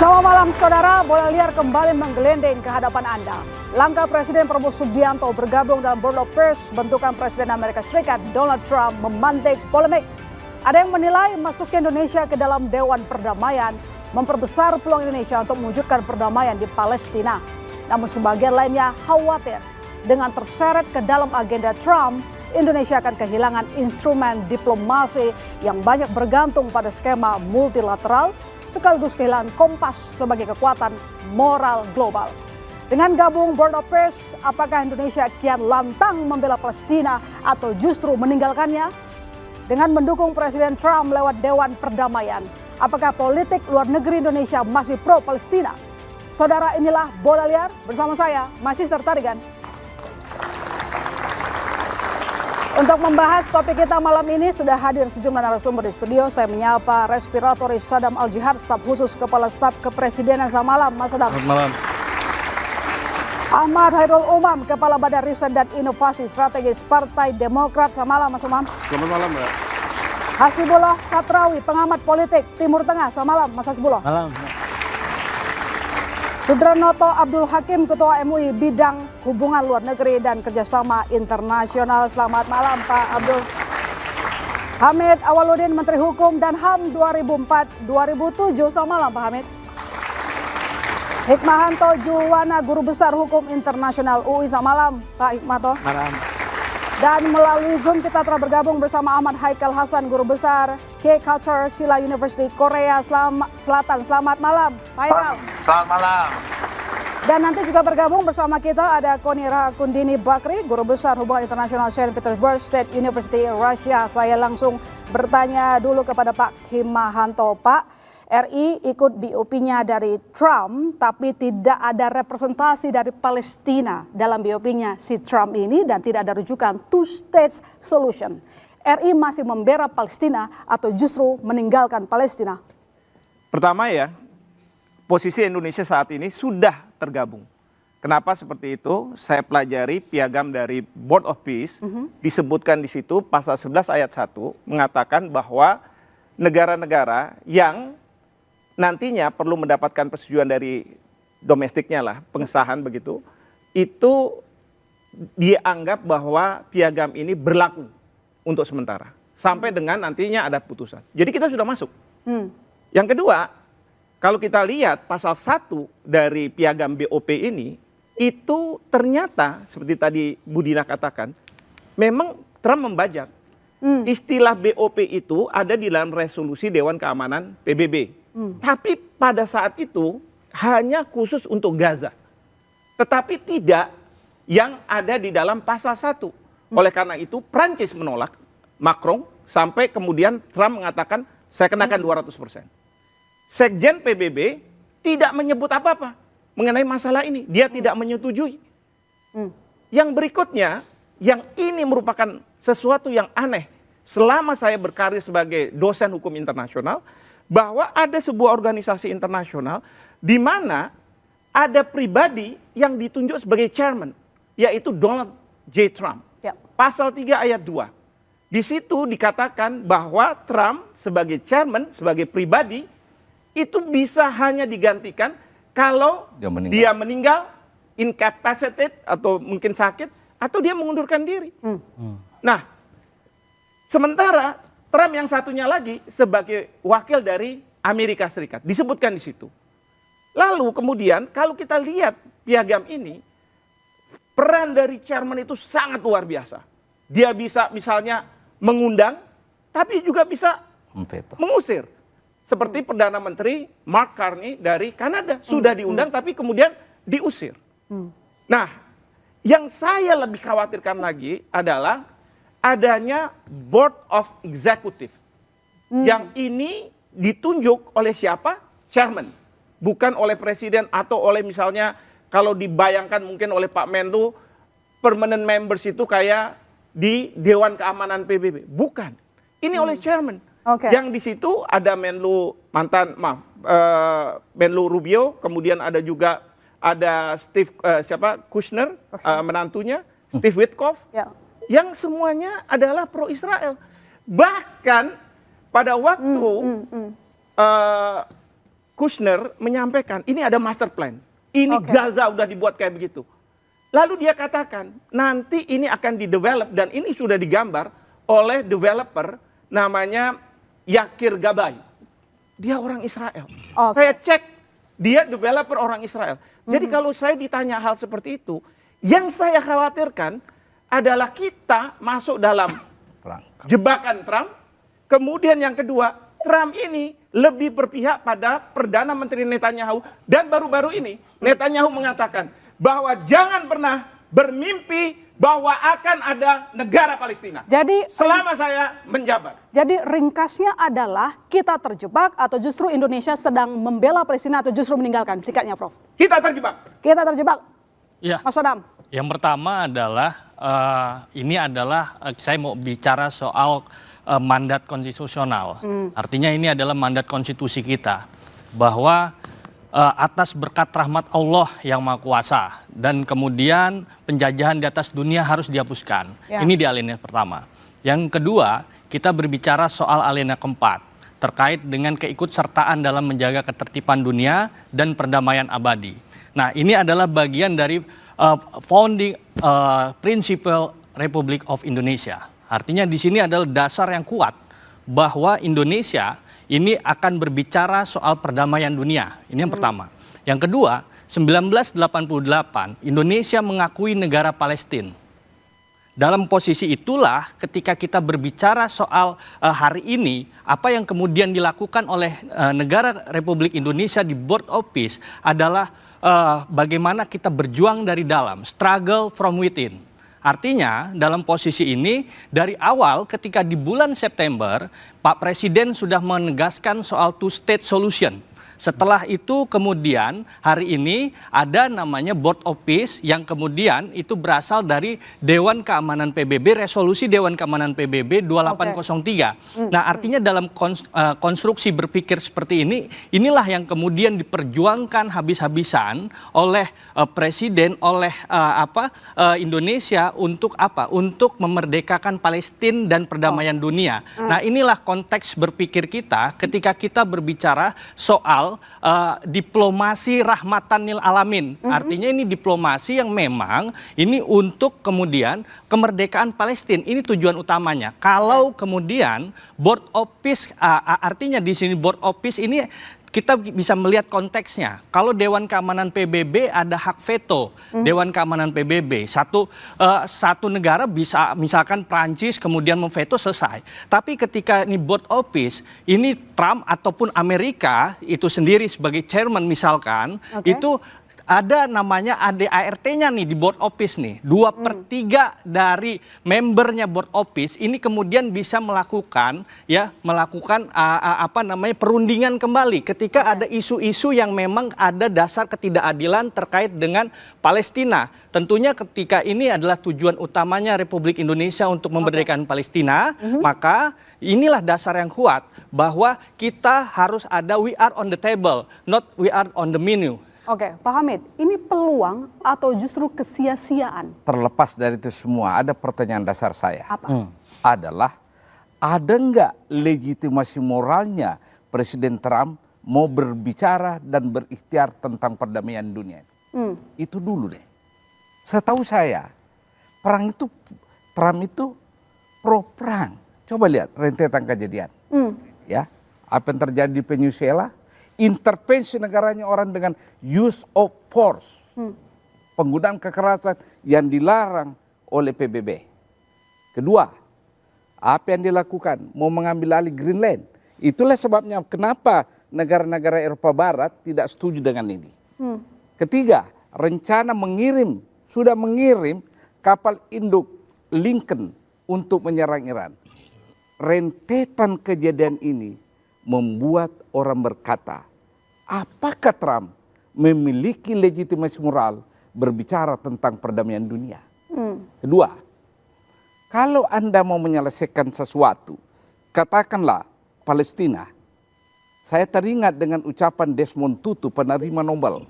Selamat malam saudara, bola liar kembali menggelendeng ke hadapan Anda. Langkah Presiden Prabowo Subianto bergabung dalam Board of Pers bentukan Presiden Amerika Serikat Donald Trump memantik polemik. Ada yang menilai masuknya Indonesia ke dalam Dewan Perdamaian memperbesar peluang Indonesia untuk mewujudkan perdamaian di Palestina. Namun sebagian lainnya khawatir dengan terseret ke dalam agenda Trump, Indonesia akan kehilangan instrumen diplomasi yang banyak bergantung pada skema multilateral sekaligus kehilangan kompas sebagai kekuatan moral global. Dengan gabung Board of Pers, apakah Indonesia kian lantang membela Palestina atau justru meninggalkannya? Dengan mendukung Presiden Trump lewat Dewan Perdamaian, apakah politik luar negeri Indonesia masih pro-Palestina? Saudara, inilah Bola Liar bersama saya, Sister Tarigan. Untuk membahas topik kita malam ini sudah hadir sejumlah narasumber di studio. Saya menyapa Respiratoris Sadam Al-Jihad, staf khusus Kepala Staf Kepresidenan. Selamat malam, Mas Sadam. Selamat malam. Ahmad Hairul Umam, Kepala Badan Riset dan Inovasi Strategis Partai Demokrat. Selamat malam, Mas Umam. Selamat malam, Mbak. Hasibullah Satrawi, pengamat politik Timur Tengah. Selamat malam, Mas Hasibullah. Malam. Sudranoto Abdul Hakim, Ketua MUI Bidang Hubungan Luar Negeri dan Kerjasama Internasional. Selamat malam, Pak Abdul. Hamid Awaludin, Menteri Hukum dan HAM 2004-2007. Selamat malam, Pak Hamid. Hikmahanto Juwana, Guru Besar Hukum Internasional UI. Selamat malam, Pak Hikmahanto. Malam. Dan melalui Zoom kita telah bergabung bersama Ahmad Haikal Hasan, Guru Besar K-Culture Silla University Korea Selatan. Selamat malam, Pak Haikal. Selamat malam. Dan nanti juga bergabung bersama kita ada Konira Kundini Bakri, Guru Besar Hubungan Internasional Saint Petersburg State University Russia. Saya langsung bertanya dulu kepada Pak Hikmahanto. Pak, RI ikut BOP-nya dari Trump, tapi tidak ada representasi dari Palestina dalam BOP-nya si Trump ini dan tidak ada rujukan two states solution. RI masih membela Palestina atau justru meninggalkan Palestina? Pertama ya, posisi Indonesia saat ini sudah tergabung. Kenapa seperti itu? Saya pelajari piagam dari Board of Peace, disebutkan di situ pasal 11 ayat 1 mengatakan bahwa negara-negara yang nantinya perlu mendapatkan persetujuan dari domestiknya lah, pengesahan begitu, itu dianggap bahwa piagam ini berlaku untuk sementara. Sampai dengan nantinya ada putusan. Jadi kita sudah masuk. Yang kedua, kalau kita lihat pasal 1 dari piagam BOP ini, itu ternyata seperti tadi Budina katakan, memang Trump membajak. Istilah BOP itu ada di dalam resolusi Dewan Keamanan PBB. Tapi pada saat itu hanya khusus untuk Gaza. Tetapi tidak yang ada di dalam pasal 1. Oleh karena itu Prancis menolak, Macron, sampai kemudian Trump mengatakan saya kenakan 200%. Sekjen PBB tidak menyebut apa-apa mengenai masalah ini. Dia tidak menyetujui. Yang berikutnya, yang ini merupakan sesuatu yang aneh. Selama saya berkarir sebagai dosen hukum internasional, bahwa ada sebuah organisasi internasional di mana ada pribadi yang ditunjuk sebagai chairman, yaitu Donald J. Trump. Pasal 3 ayat 2. Di situ dikatakan bahwa Trump sebagai chairman, sebagai pribadi, itu bisa hanya digantikan kalau dia meninggal, incapacitated atau mungkin sakit, atau dia mengundurkan diri. Nah, sementara Trump yang satunya lagi sebagai wakil dari Amerika Serikat. Disebutkan di situ. Lalu kemudian kalau kita lihat piagam ini, peran dari chairman itu sangat luar biasa. Dia bisa misalnya mengundang, tapi juga bisa mengusir. Seperti Perdana Menteri Mark Carney dari Kanada. Sudah diundang tapi kemudian diusir. Nah, yang saya lebih khawatirkan lagi adalah adanya Board of Executive. Yang ini ditunjuk oleh siapa? Chairman. Bukan oleh presiden atau oleh misalnya kalau dibayangkan mungkin oleh Pak Menlu, permanent members itu kayak di Dewan Keamanan PBB. Bukan. Ini oleh chairman. Yang di situ ada Menlu Menlu Rubio, kemudian ada juga ada Kushner, menantunya, Steve Witkoff. Yang semuanya adalah pro Israel. Bahkan pada waktu Kushner menyampaikan, ini ada master plan. Ini Gaza udah dibuat kayak begitu. Lalu dia katakan, nanti ini akan di-develop, dan ini sudah digambar oleh developer namanya Yakir Gabay. Dia orang Israel. Saya cek, dia developer orang Israel. Jadi kalau saya ditanya hal seperti itu, yang saya khawatirkan adalah kita masuk dalam jebakan Trump. Kemudian yang kedua, Trump ini lebih berpihak pada Perdana Menteri Netanyahu. Dan baru-baru ini Netanyahu mengatakan bahwa jangan pernah bermimpi bahwa akan ada negara Palestina. Jadi selama saya menjabat. Jadi ringkasnya adalah kita terjebak atau justru Indonesia sedang membela Palestina atau justru meninggalkan, sikatnya Prof? Kita terjebak. Kita terjebak. Ya. Mas Adam. Yang pertama adalah saya mau bicara soal mandat konstitusional. Artinya ini adalah mandat konstitusi kita bahwa atas berkat rahmat Allah yang Maha Kuasa dan kemudian penjajahan di atas dunia harus dihapuskan. Ya. Ini di alinea pertama. Yang kedua, kita berbicara soal alinea keempat terkait dengan keikutsertaan dalam menjaga ketertiban dunia dan perdamaian abadi. Nah, ini adalah bagian dari founding principle Republic of Indonesia. Artinya di sini adalah dasar yang kuat bahwa Indonesia ini akan berbicara soal perdamaian dunia. Ini yang pertama. Yang kedua, 1988 Indonesia mengakui negara Palestina. Dalam posisi itulah ketika kita berbicara soal hari ini, apa yang kemudian dilakukan oleh negara Republik Indonesia di Board of Peace adalah bagaimana kita berjuang dari dalam, struggle from within. Artinya dalam posisi ini dari awal ketika di bulan September Pak Presiden sudah menegaskan soal two-state solution. Setelah itu kemudian hari ini ada namanya Board of Peace yang kemudian itu berasal dari Dewan Keamanan PBB, resolusi Dewan Keamanan PBB 2803. Nah artinya dalam konstruksi berpikir seperti ini, inilah yang kemudian diperjuangkan habis-habisan oleh Presiden, oleh Indonesia untuk apa? Untuk memerdekakan Palestina dan perdamaian dunia. Nah inilah konteks berpikir kita ketika kita berbicara soal diplomasi rahmatan lil alamin. Artinya ini diplomasi yang memang ini untuk kemudian kemerdekaan Palestina. Ini tujuan utamanya. Kalau kemudian Board of Peace, artinya di sini Board of Peace ini kita bisa melihat konteksnya. Kalau Dewan Keamanan PBB ada hak veto. Dewan Keamanan PBB. Satu negara bisa misalkan Prancis kemudian memveto selesai. Tapi ketika ini Board of Peace, ini Trump ataupun Amerika itu sendiri sebagai chairman misalkan, itu ada namanya ADART-nya nih di Board of Peace nih. 2/3 dari membernya Board of Peace ini kemudian bisa melakukan perundingan kembali ketika ada isu-isu yang memang ada dasar ketidakadilan terkait dengan Palestina. Tentunya ketika ini adalah tujuan utamanya Republik Indonesia untuk memerdekakan Palestina, maka inilah dasar yang kuat bahwa kita harus ada we are on the table, not we are on the menu. Oke, Pak Hamid, ini peluang atau justru kesia-siaan? Terlepas dari itu semua, ada pertanyaan dasar saya. Apa? Adalah, ada nggak legitimasi moralnya Presiden Trump mau berbicara dan berikhtiar tentang perdamaian dunia? Itu dulu deh. Setahu saya, Trump itu pro perang. Coba lihat rentetan kejadian. Ya, apa yang terjadi di Venezuela? Intervensi negaranya orang dengan use of force. Penggunaan kekerasan yang dilarang oleh PBB. Kedua, apa yang dilakukan? Mau mengambil alih Greenland. Itulah sebabnya kenapa negara-negara Eropa Barat tidak setuju dengan ini. Ketiga, rencana sudah mengirim kapal induk Lincoln untuk menyerang Iran. Rentetan kejadian ini membuat orang berkata, apakah Trump memiliki legitimasi moral berbicara tentang perdamaian dunia? Kedua, kalau Anda mau menyelesaikan sesuatu, katakanlah Palestina. Saya teringat dengan ucapan Desmond Tutu, penerima Nobel.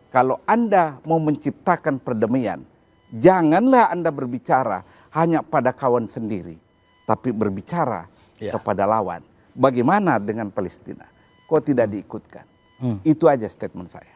Kalau Anda mau menciptakan perdamaian, janganlah Anda berbicara hanya pada kawan sendiri, tapi berbicara kepada lawan. Bagaimana dengan Palestina? Kok tidak diikutkan? Itu aja statement saya.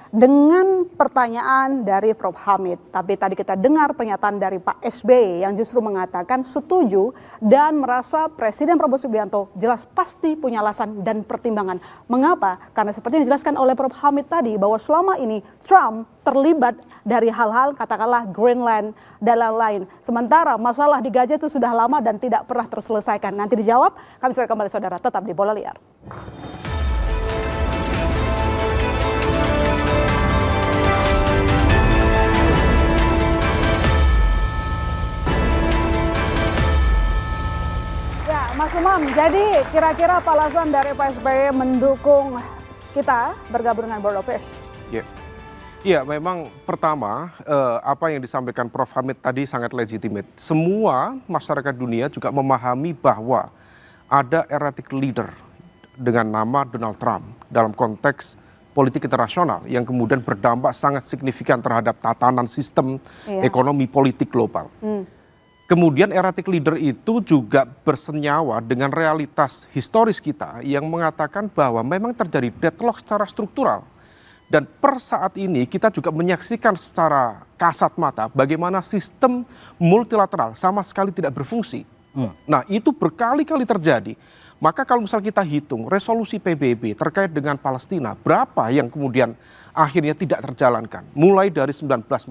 Dengan pertanyaan dari Prof. Hamid, tapi tadi kita dengar pernyataan dari Pak SBY yang justru mengatakan setuju dan merasa Presiden Prabowo Subianto jelas pasti punya alasan dan pertimbangan. Mengapa? Karena seperti yang dijelaskan oleh Prof. Hamid tadi bahwa selama ini Trump terlibat dari hal-hal katakanlah Greenland dan lain-lain. Sementara masalah di Gaza itu sudah lama dan tidak pernah terselesaikan. Nanti dijawab, kami segera kembali saudara, tetap di Bola Liar. Mas Umam, jadi kira-kira apa alasan dari Pak SBY mendukung kita bergabung dengan Board of Peace? Ya, memang pertama apa yang disampaikan Prof. Hamid tadi sangat legitimate. Semua masyarakat dunia juga memahami bahwa ada erratic leader dengan nama Donald Trump dalam konteks politik internasional yang kemudian berdampak sangat signifikan terhadap tatanan sistem ekonomi politik global. Kemudian erratic leader itu juga bersenyawa dengan realitas historis kita yang mengatakan bahwa memang terjadi deadlock secara struktural. Dan per saat ini kita juga menyaksikan secara kasat mata bagaimana sistem multilateral sama sekali tidak berfungsi. Nah itu berkali-kali terjadi. Maka kalau misal kita hitung resolusi PBB terkait dengan Palestina, berapa yang kemudian akhirnya tidak terjalankan. Mulai dari 1948,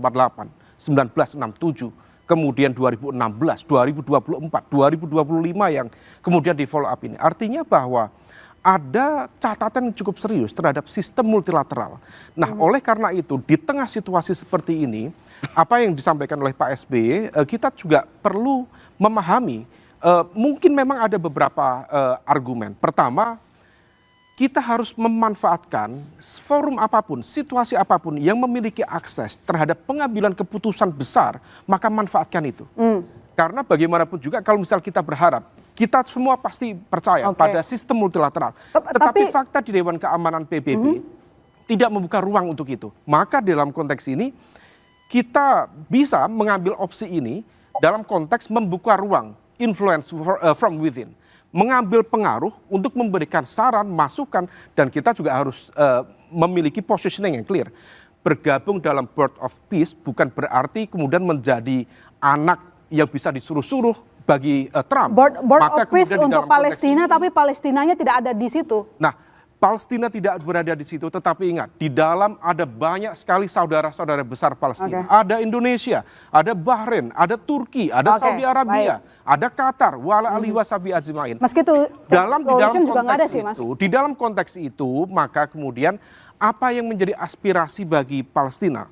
1967, kemudian 2016, 2024, 2025 yang kemudian di follow up ini. Artinya bahwa ada catatan yang cukup serius terhadap sistem multilateral. Nah, oleh karena itu di tengah situasi seperti ini, apa yang disampaikan oleh Pak SBY, kita juga perlu memahami, mungkin memang ada beberapa argumen. Pertama, kita harus memanfaatkan forum apapun, situasi apapun yang memiliki akses terhadap pengambilan keputusan besar, maka manfaatkan itu. Karena bagaimanapun juga kalau misal kita berharap, kita semua pasti percaya pada sistem multilateral. Tetapi fakta di Dewan Keamanan PBB tidak membuka ruang untuk itu. Maka dalam konteks ini, kita bisa mengambil opsi ini dalam konteks membuka ruang, influence from within. Mengambil pengaruh untuk memberikan saran, masukan, dan kita juga harus memiliki positioning yang clear. Bergabung dalam Board of Peace bukan berarti kemudian menjadi anak yang bisa disuruh-suruh bagi Trump. Board of Peace untuk Palestina, tapi Palestinanya tidak ada di situ. Nah, Palestina tidak berada di situ, tetapi ingat, di dalam ada banyak sekali saudara-saudara besar Palestina. Ada Indonesia, ada Bahrain, ada Turki, ada Saudi Arabia, ada Qatar, wala alihi wasabi ajmain. Meski itu di dalam juga nggak ada sih, Mas. Di dalam konteks itu, maka kemudian apa yang menjadi aspirasi bagi Palestina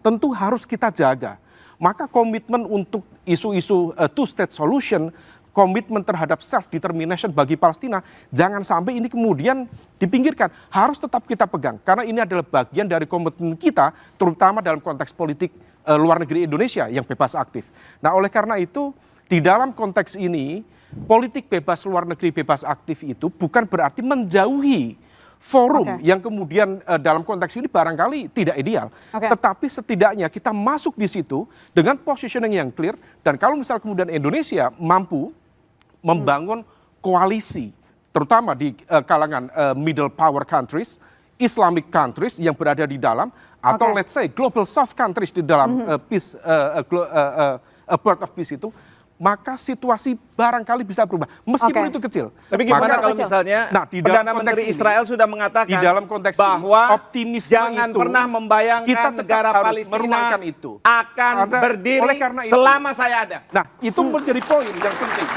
tentu harus kita jaga. Maka komitmen untuk isu-isu two-state solution, komitmen terhadap self-determination bagi Palestina, jangan sampai ini kemudian dipinggirkan. Harus tetap kita pegang, karena ini adalah bagian dari komitmen kita, terutama dalam konteks politik luar negeri Indonesia yang bebas aktif. Nah, oleh karena itu, di dalam konteks ini, politik bebas luar negeri bebas aktif itu bukan berarti menjauhi forum yang kemudian dalam konteks ini barangkali tidak ideal. Tetapi setidaknya kita masuk di situ dengan positioning yang clear, dan kalau misal kemudian Indonesia mampu membangun koalisi, terutama di kalangan middle power countries, Islamic countries yang berada di dalam, atau let's say global south countries di dalam peace, Board of Peace itu, maka situasi barangkali bisa berubah, meskipun itu kecil. Tapi gimana kalau misalnya Perdana Menteri Israel sudah mengatakan di dalam konteks bahwa optimisme jangan itu, pernah membayangkan kita negara Palestina itu akan berdiri selama saya ada. Nah, itu menjadi poin yang penting.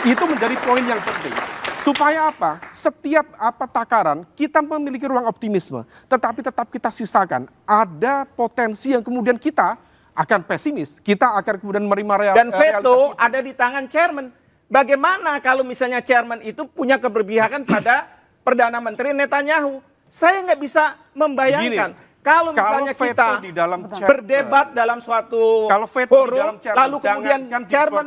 Itu menjadi poin yang penting. Supaya apa? Setiap takaran kita memiliki ruang optimisme, tetapi tetap kita sisakan ada potensi yang kemudian kita akan pesimis, kita akan kemudian menerima dan veto ada di tangan chairman. Bagaimana kalau misalnya chairman itu punya keberpihakan pada Perdana Menteri Netanyahu? Saya nggak bisa membayangkan. Kalau misalnya kita di dalam berdebat dalam suatu forum, lalu kemudian chairman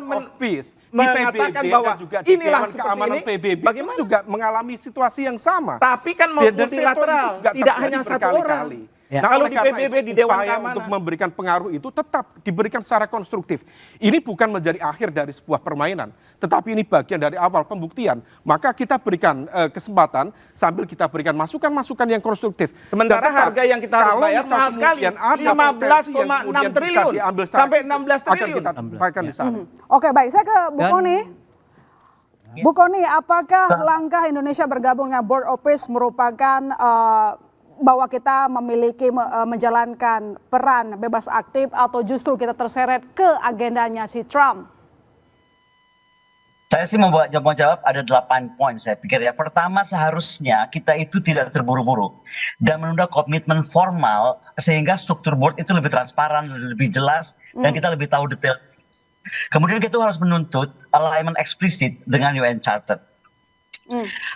mengatakan bahwa inilah seperti ini, bagaimana juga mengalami situasi yang sama. Tapi kan multilateral, tidak hanya satu orang. Ya. Nah, Kalau oleh di karena PBB, itu, di Dewan upaya Keamanan. untuk memberikan pengaruh itu tetap diberikan secara konstruktif. Ini bukan menjadi akhir dari sebuah permainan, tetapi ini bagian dari awal pembuktian. Maka kita berikan kesempatan sambil kita berikan masukan-masukan yang konstruktif. Sementara Dan tetap, harga yang kita harus kalau bayar misal mahal sekali, kemudian ada 15,6 potensi yang kemudian bisa triliun diambil secara sampai kritis, 16 akan triliun. kita sampaikan di sana. Oke, baik. Saya ke Bu Dan- Koni. Bu Koni, apakah langkah Indonesia bergabung dengan Board of Peace merupakan bahwa kita memiliki menjalankan peran bebas aktif atau justru kita terseret ke agendanya si Trump? Saya sih mau jawab ada 8 poin saya pikir ya. Pertama, seharusnya kita itu tidak terburu-buru dan menunda komitmen formal sehingga struktur board itu lebih transparan, lebih jelas dan kita lebih tahu detail. Kemudian kita harus menuntut alignment eksplisit dengan UN Charter.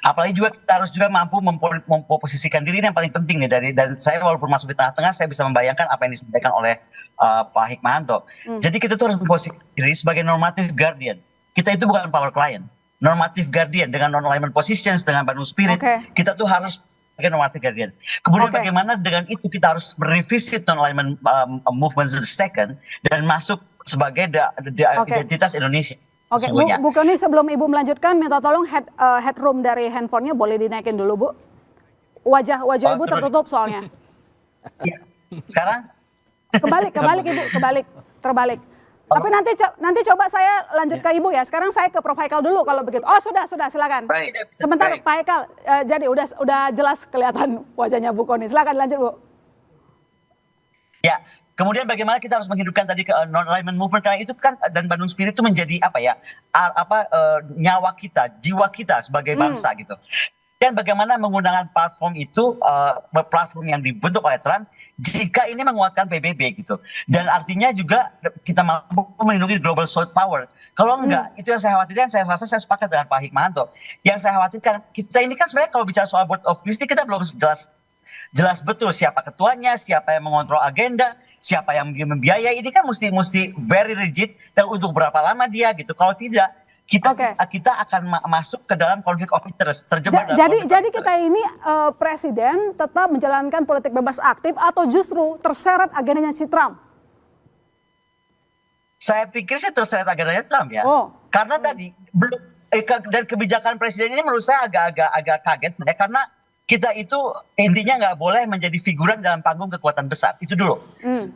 Apalagi juga kita harus juga mampu memposisikan diri, ini yang paling penting nih dan saya walaupun masuk di tengah-tengah saya bisa membayangkan apa yang disampaikan oleh Pak Hikmahanto. Jadi kita tuh harus memposisikan diri sebagai normative guardian. Kita itu bukan power client, normative guardian dengan non-alignment positions, dengan Bandung Spirit. Kita tuh harus sebagai normative guardian. Kemudian bagaimana dengan itu kita harus merevisit non-alignment movement second dan masuk sebagai identitas Indonesia. Oke, Bu Koni, sebelum Ibu melanjutkan, minta tolong headroom dari handphonenya boleh dinaikin dulu, Bu. Wajah Ibu tertutup soalnya. Ya. Sekarang? Kebalik Ibu, terbalik. Tapi nanti coba saya lanjut ke Ibu ya. Sekarang saya ke Prof Haikal dulu kalau begitu. Oh sudah, silakan. Baik. Sebentar Baik. Pak Haikal, jadi udah jelas kelihatan wajahnya Bu Koni. Silakan lanjut, Bu. Ya. Kemudian bagaimana kita harus menghidupkan tadi ke non-alignment movement, karena itu kan dan Bandung Spirit itu menjadi nyawa kita, jiwa kita sebagai bangsa gitu. Dan bagaimana menggunakan platform itu, platform yang dibentuk oleh Trump, jika ini menguatkan PBB gitu. Dan artinya juga kita mampu melindungi global soft power. Kalau enggak, itu yang saya khawatirkan, saya rasa saya sepakat dengan Pak Hikmahanto. Yang saya khawatirkan, kita ini kan sebenarnya kalau bicara soal Board of Peace, kita belum jelas betul siapa ketuanya, siapa yang mengontrol agenda, siapa yang membiayai. Ini kan mesti very rigid dan untuk berapa lama dia gitu. Kalau tidak, kita akan masuk ke dalam konflik of interest, terjebak dalam Jadi kita ini presiden tetap menjalankan politik bebas aktif atau justru terseret agendanya si Trump? Saya pikir sih terseret agendanya Trump ya. Karena tadi belum dan kebijakan presiden ini menurut saya agak kaget ya, karena kita itu intinya nggak boleh menjadi figuran dalam panggung kekuatan besar. Itu dulu.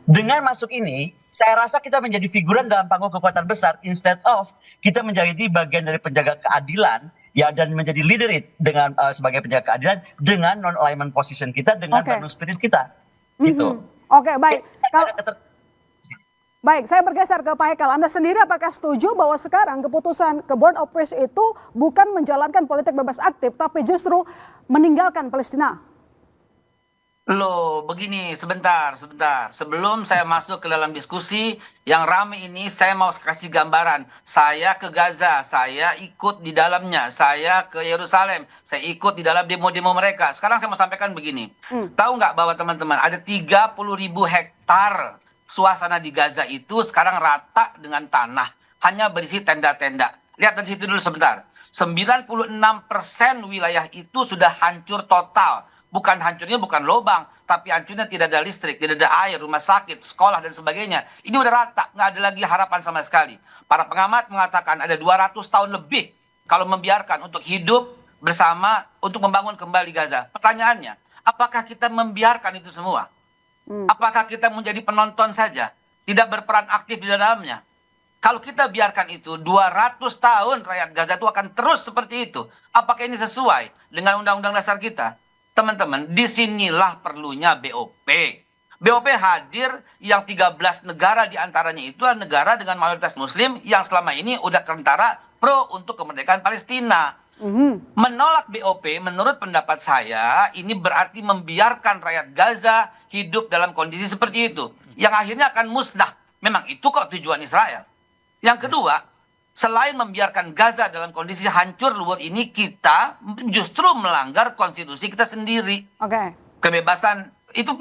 Dengan masuk ini, saya rasa kita menjadi figuran dalam panggung kekuatan besar instead of kita menjadi bagian dari penjaga keadilan ya, dan menjadi leader dengan sebagai penjaga keadilan dengan non-alignment position kita dengan Bandung Spirit kita. Gitu. Oke, baik. Baik, saya bergeser ke Pak Haikal. Anda sendiri apakah setuju bahwa sekarang keputusan ke Board of Peace itu bukan menjalankan politik bebas aktif, tapi justru meninggalkan Palestina? Loh, begini, sebentar. Sebelum saya masuk ke dalam diskusi yang ramai ini, saya mau kasih gambaran. Saya ke Gaza, saya ikut di dalamnya. Saya ke Yerusalem, saya ikut di dalam demo-demo mereka. Sekarang saya mau sampaikan begini. Tahu nggak bahwa teman-teman ada 30.000 hektar suasana di Gaza itu sekarang rata dengan tanah, hanya berisi tenda-tenda. Lihat dari situ dulu sebentar. 96% wilayah itu sudah hancur total. Bukan hancurnya bukan lubang, tapi hancurnya tidak ada listrik, tidak ada air, rumah sakit, sekolah dan sebagainya. Ini udah rata, nggak ada lagi harapan sama sekali. Para pengamat mengatakan ada 200 tahun lebih kalau membiarkan untuk hidup bersama untuk membangun kembali Gaza. Pertanyaannya, apakah kita membiarkan itu semua? Apakah kita menjadi penonton saja, tidak berperan aktif di dalamnya? Kalau kita biarkan itu, 200 tahun rakyat Gaza itu akan terus seperti itu. Apakah ini sesuai dengan undang-undang dasar kita? Teman-teman, disinilah perlunya BOP. BOP hadir yang 13 negara diantaranya itu adalah negara dengan mayoritas muslim yang selama ini udah tentara pro untuk kemerdekaan Palestina. Menolak BOP menurut pendapat saya ini berarti membiarkan rakyat Gaza hidup dalam kondisi seperti itu yang akhirnya akan musnah. Memang itu kok tujuan Israel. Yang kedua, selain membiarkan Gaza dalam kondisi hancur luar ini, kita justru melanggar konstitusi kita sendiri. Kebebasan itu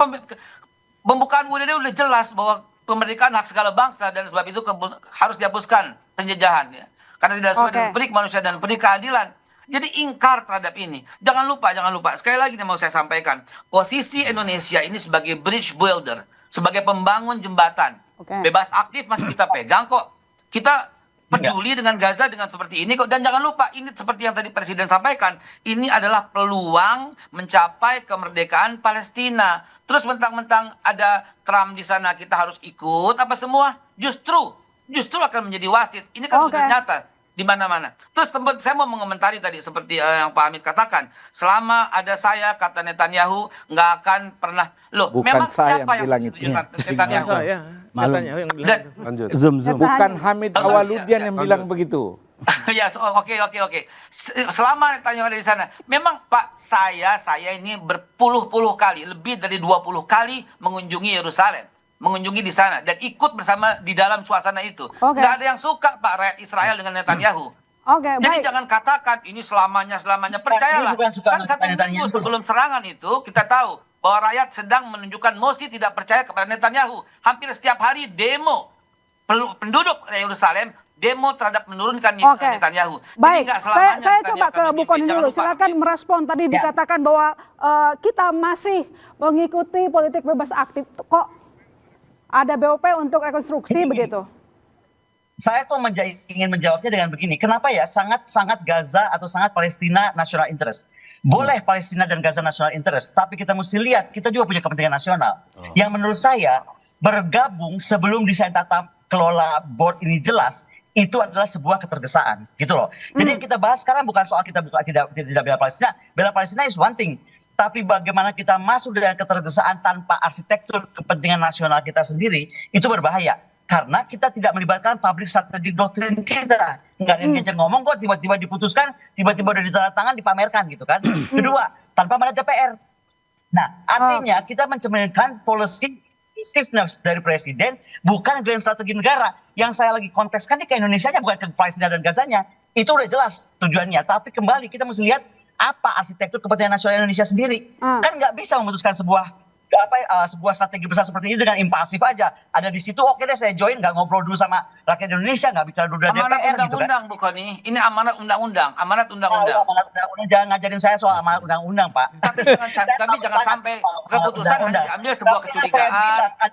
pembukaan UUD udah jelas bahwa kemerdekaan hak segala bangsa dan sebab itu harus dihapuskan penjajahan ya. Karena tidak sesuai dengan peri manusia dan peri keadilan. Jadi ingkar terhadap ini. Jangan lupa. Sekali lagi yang mau saya sampaikan. Posisi Indonesia ini sebagai bridge builder, sebagai pembangun jembatan. Bebas aktif masih kita pegang kok. Kita peduli dengan Gaza dengan seperti ini kok. Dan jangan lupa, ini seperti yang tadi Presiden sampaikan, ini adalah peluang mencapai kemerdekaan Palestina. Terus mentang-mentang ada Trump di sana kita harus ikut apa semua? Justru akan menjadi wasit. Ini kan sudah nyata di mana-mana. Terus saya mau mengomentari tadi seperti yang Pak Hamid katakan, selama ada saya, kata Netanyahu, nggak akan pernah. Loh, Bukan memang saya siapa yang yang bilang setuju itu. Netanyahu? Netanyahu yang bilang itu. Lanjut. Bukan Hamid Oh, sorry, Awaludian ya, yang bilang begitu. Ya, oke. Selama Netanyahu ada di sana, memang Pak, saya ini berpuluh-puluh kali, lebih dari 20 kali mengunjungi Yerusalem, mengunjungi di sana dan ikut bersama di dalam suasana itu. Nggak ada yang suka Pak rakyat Israel dengan Netanyahu. Jadi jangan katakan ini selamanya. Percayalah, kan 1 minggu sebelum serangan itu kita tahu bahwa rakyat sedang menunjukkan mosi tidak percaya kepada Netanyahu. Hampir setiap hari demo penduduk Yerusalem demo terhadap menurunkan Netanyahu. Baik, Jadi selamanya saya Netanyahu coba ke akan Bu memimpin. Kony Jangan dulu. lupa. Silakan merespon tadi dikatakan bahwa kita masih mengikuti politik bebas aktif. Kok ada BOP untuk rekonstruksi begitu? Saya kok ingin menjawabnya dengan begini. Kenapa ya sangat Gaza atau sangat Palestina national interest? Boleh Palestina dan Gaza national interest, tapi kita mesti lihat kita juga punya kepentingan nasional. Yang menurut saya bergabung sebelum desain tata kelola board ini jelas, itu adalah sebuah ketergesaan, gitu loh. Jadi yang kita bahas sekarang bukan soal kita tidak bela Palestina. Bela Palestina is one thing. Tapi bagaimana kita masuk dengan ketergesaan tanpa arsitektur kepentingan nasional kita sendiri, itu berbahaya. Karena kita tidak melibatkan public strategic doctrine kita. Nggak ada yang ngejek ngomong kok, tiba-tiba diputuskan, tiba-tiba udah ditandatangan, dipamerkan gitu kan. Kedua, tanpa melihat DPR. Nah, artinya kita mencerminkan policy inclusiveness dari Presiden, bukan grand strategi negara. Yang saya lagi konteskan ini ke Indonesia-nya, bukan ke Palestina dan Gazanya. Itu udah jelas tujuannya. Tapi kembali kita mesti lihat apa arsitektur kepentingan nasional Indonesia sendiri. Kan nggak bisa memutuskan sebuah strategi besar seperti ini dengan impulsif aja. Ada di situ, oke deh saya join, nggak ngobrol dulu sama rakyat Indonesia, nggak bicara dulu dengan Amanat DPR gitu kan. undang-undang Bu Kony. Ini amanat undang-undang. Amanat undang-undang, jangan ngajarin saya soal amanat undang-undang, Pak. Tapi jangan sampai keputusan hanya diambil sebuah kecurigaan,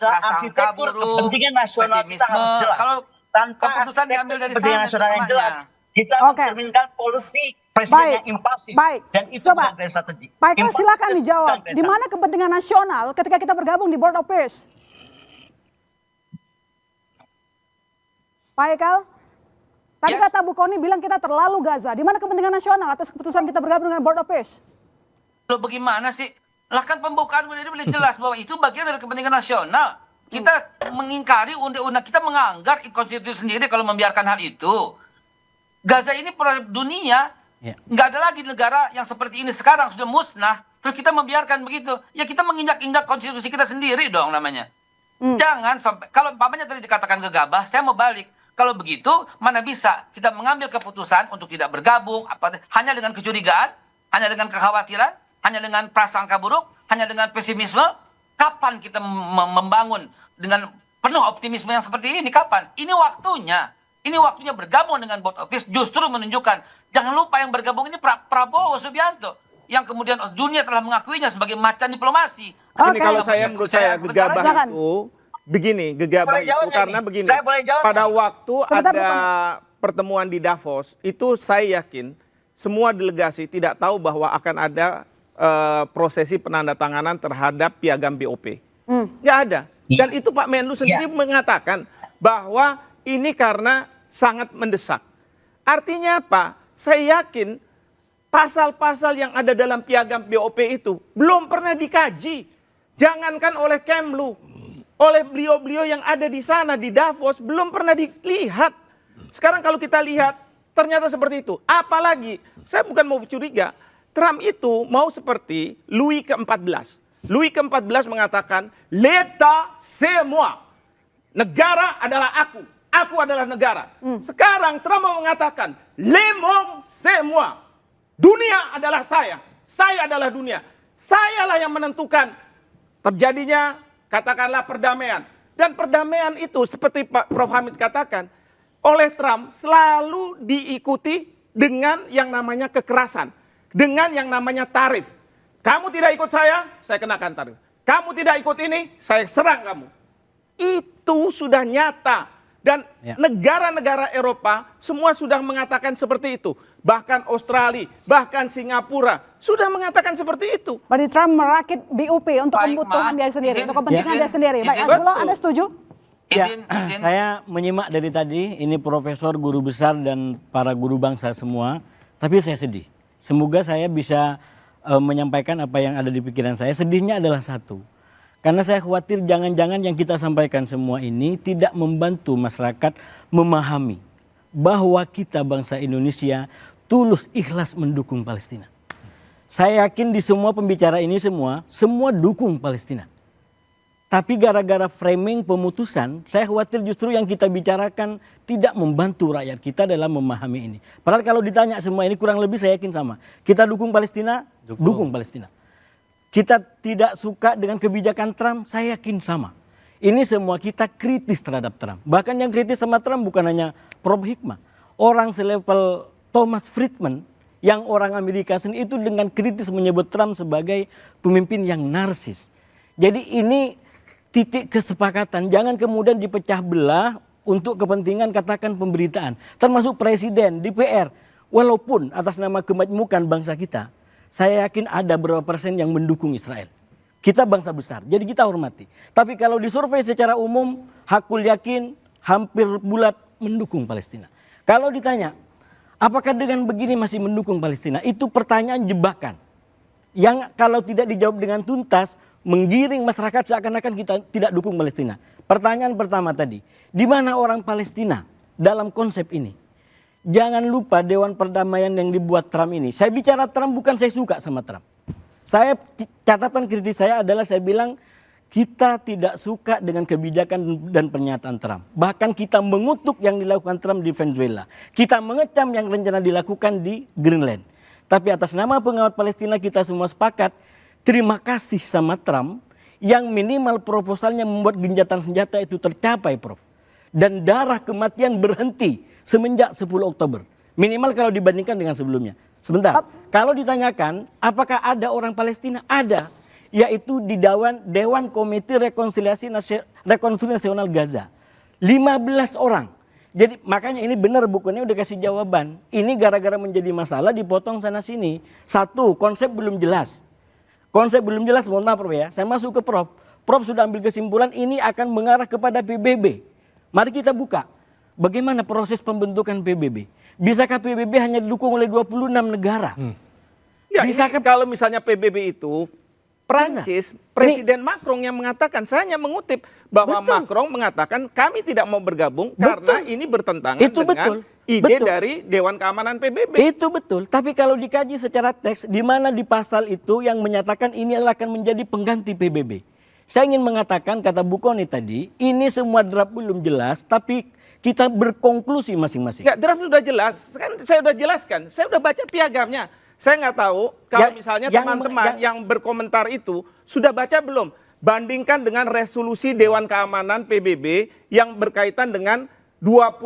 prasangka buruk, pesimisme. Kalau keputusan diambil dari sana semuanya. Kita mencerminkan polisi Presiden yang impulsif. Dan itu bukan grand strategi. Pak Eka, silakan dijawab. Di mana kepentingan nasional ketika kita bergabung di Board of Peace? Pak Eka, tadi kata Bu Kony bilang kita terlalu Gaza. Di mana kepentingan nasional atas keputusan kita bergabung dengan Board of Peace? Loh bagaimana sih? Lah kan pembukaan boleh jelas bahwa itu bagian dari kepentingan nasional. Kita mengingkari undang-undang, kita menganggar konstitusi sendiri kalau membiarkan hal itu. Gaza ini produk dunia. Nggak ada lagi negara yang seperti ini sekarang, sudah musnah. Terus kita membiarkan begitu. Ya kita menginjak-injak konstitusi kita sendiri dong namanya. Jangan sampai, kalau umpamanya tadi dikatakan gegabah, saya mau balik. Kalau begitu, mana bisa kita mengambil keputusan untuk tidak bergabung, hanya dengan kecurigaan, hanya dengan kekhawatiran, hanya dengan prasangka buruk, hanya dengan pesimisme. Kapan kita membangun dengan penuh optimisme yang seperti ini? Kapan? Ini waktunya. Ini waktunya bergabung dengan Board of Peace, justru menunjukkan. Jangan lupa yang bergabung ini Prabowo Subianto. Yang kemudian dunia telah mengakuinya sebagai macan diplomasi. Ini kalau menurut saya gegabah itu, begini, gegabah itu karena begini. Pada waktu ada pertemuan di Davos, itu saya yakin semua delegasi tidak tahu bahwa akan ada prosesi penandatanganan terhadap piagam BOP. Nggak ada. Dan itu Pak Menlu sendiri mengatakan bahwa ini karena sangat mendesak. Artinya apa? Saya yakin pasal-pasal yang ada dalam piagam BOP itu belum pernah dikaji. Jangankan oleh Kemlu, oleh beliau-beliau yang ada di sana di Davos belum pernah dilihat. Sekarang kalau kita lihat ternyata seperti itu. Apalagi saya bukan mau curiga, Trump itu mau seperti Louis ke-14. Louis ke-14 mengatakan, "L'État c'est moi." Negara adalah aku. Aku adalah negara. Sekarang Trump mau mengatakan, "Le monde c'est moi." Dunia adalah saya. Saya adalah dunia. Sayalah yang menentukan terjadinya katakanlah perdamaian. Dan perdamaian itu seperti Pak Prof Hamid katakan oleh Trump selalu diikuti dengan yang namanya kekerasan, dengan yang namanya tarif. Kamu tidak ikut saya kenakan tarif. Kamu tidak ikut ini, saya serang kamu. Itu sudah nyata. Dan negara-negara Eropa semua sudah mengatakan seperti itu. Bahkan Australia, bahkan Singapura sudah mengatakan seperti itu. Berarti Trump merakit BOP untuk Baik, kebutuhan Ma. dia sendiri, Izin, untuk kepentingan izin, dia sendiri. Baik, izin. Hasbullah, Betul. Anda setuju? Izin. Saya menyimak dari tadi, ini profesor, guru besar, dan para guru bangsa semua. Tapi saya sedih. Semoga saya bisa menyampaikan apa yang ada di pikiran saya. Sedihnya adalah satu. Karena saya khawatir jangan-jangan yang kita sampaikan semua ini tidak membantu masyarakat memahami bahwa kita bangsa Indonesia tulus ikhlas mendukung Palestina. Saya yakin di semua pembicara ini semua dukung Palestina. Tapi gara-gara framing pemutusan, saya khawatir justru yang kita bicarakan tidak membantu rakyat kita dalam memahami ini. Padahal kalau ditanya semua ini kurang lebih saya yakin sama. Kita dukung Palestina, dukung Palestina. Kita tidak suka dengan kebijakan Trump, saya yakin sama. Ini semua kita kritis terhadap Trump. Bahkan yang kritis sama Trump bukan hanya Prof. Hikmah. Orang selevel Thomas Friedman yang orang Amerika sendiri itu dengan kritis menyebut Trump sebagai pemimpin yang narsis. Jadi ini titik kesepakatan. Jangan kemudian dipecah belah untuk kepentingan katakan pemberitaan. Termasuk presiden, DPR. Walaupun atas nama kemajmukan bangsa kita, saya yakin ada berapa persen yang mendukung Israel. Kita bangsa besar, jadi kita hormati. Tapi kalau disurvei secara umum, hakul yakin hampir bulat mendukung Palestina. Kalau ditanya, apakah dengan begini masih mendukung Palestina? Itu pertanyaan jebakan. Yang kalau tidak dijawab dengan tuntas, menggiring masyarakat seakan-akan kita tidak dukung Palestina. Pertanyaan pertama tadi, di mana orang Palestina dalam konsep ini? Jangan lupa Dewan Perdamaian yang dibuat Trump ini. Saya bicara Trump bukan saya suka sama Trump. Catatan kritis saya adalah saya bilang kita tidak suka dengan kebijakan dan pernyataan Trump. Bahkan kita mengutuk yang dilakukan Trump di Venezuela. Kita mengecam yang rencana dilakukan di Greenland. Tapi atas nama pengawat Palestina kita semua sepakat. Terima kasih sama Trump yang minimal proposalnya membuat gencatan senjata itu tercapai, Prof. Dan darah kematian berhenti semenjak 10 Oktober. Minimal kalau dibandingkan dengan sebelumnya. Sebentar, kalau ditanyakan apakah ada orang Palestina? Ada, yaitu di Dewan Komite Rekonsiliasi Nasional Gaza. 15 orang. Jadi makanya ini benar bukunya udah kasih jawaban. Ini gara-gara menjadi masalah dipotong sana sini. Satu, konsep belum jelas. Konsep belum jelas, mohon maaf Prof ya. Saya masuk ke Prof. Prof sudah ambil kesimpulan ini akan mengarah kepada PBB. Mari kita buka. Bagaimana proses pembentukan PBB? Bisakah PBB hanya didukung oleh 26 negara? Ya, Bisakah kalau misalnya PBB itu Prancis, Presiden Macron yang mengatakan, saya hanya mengutip bahwa Betul. Macron mengatakan kami tidak mau bergabung karena ini bertentangan Itu dengan betul. ide Betul. dari Dewan Keamanan PBB. Itu betul, tapi kalau dikaji secara teks, di mana di pasal itu yang menyatakan ini akan menjadi pengganti PBB. Saya ingin mengatakan, kata Bu Kony tadi, ini semua draft belum jelas, tapi kita berkonklusi masing-masing. Enggak, draft sudah jelas, kan saya sudah jelaskan, saya sudah baca piagamnya. Saya nggak tahu kalau misalnya teman-teman yang berkomentar itu sudah baca belum? Bandingkan dengan resolusi Dewan Keamanan PBB yang berkaitan dengan 20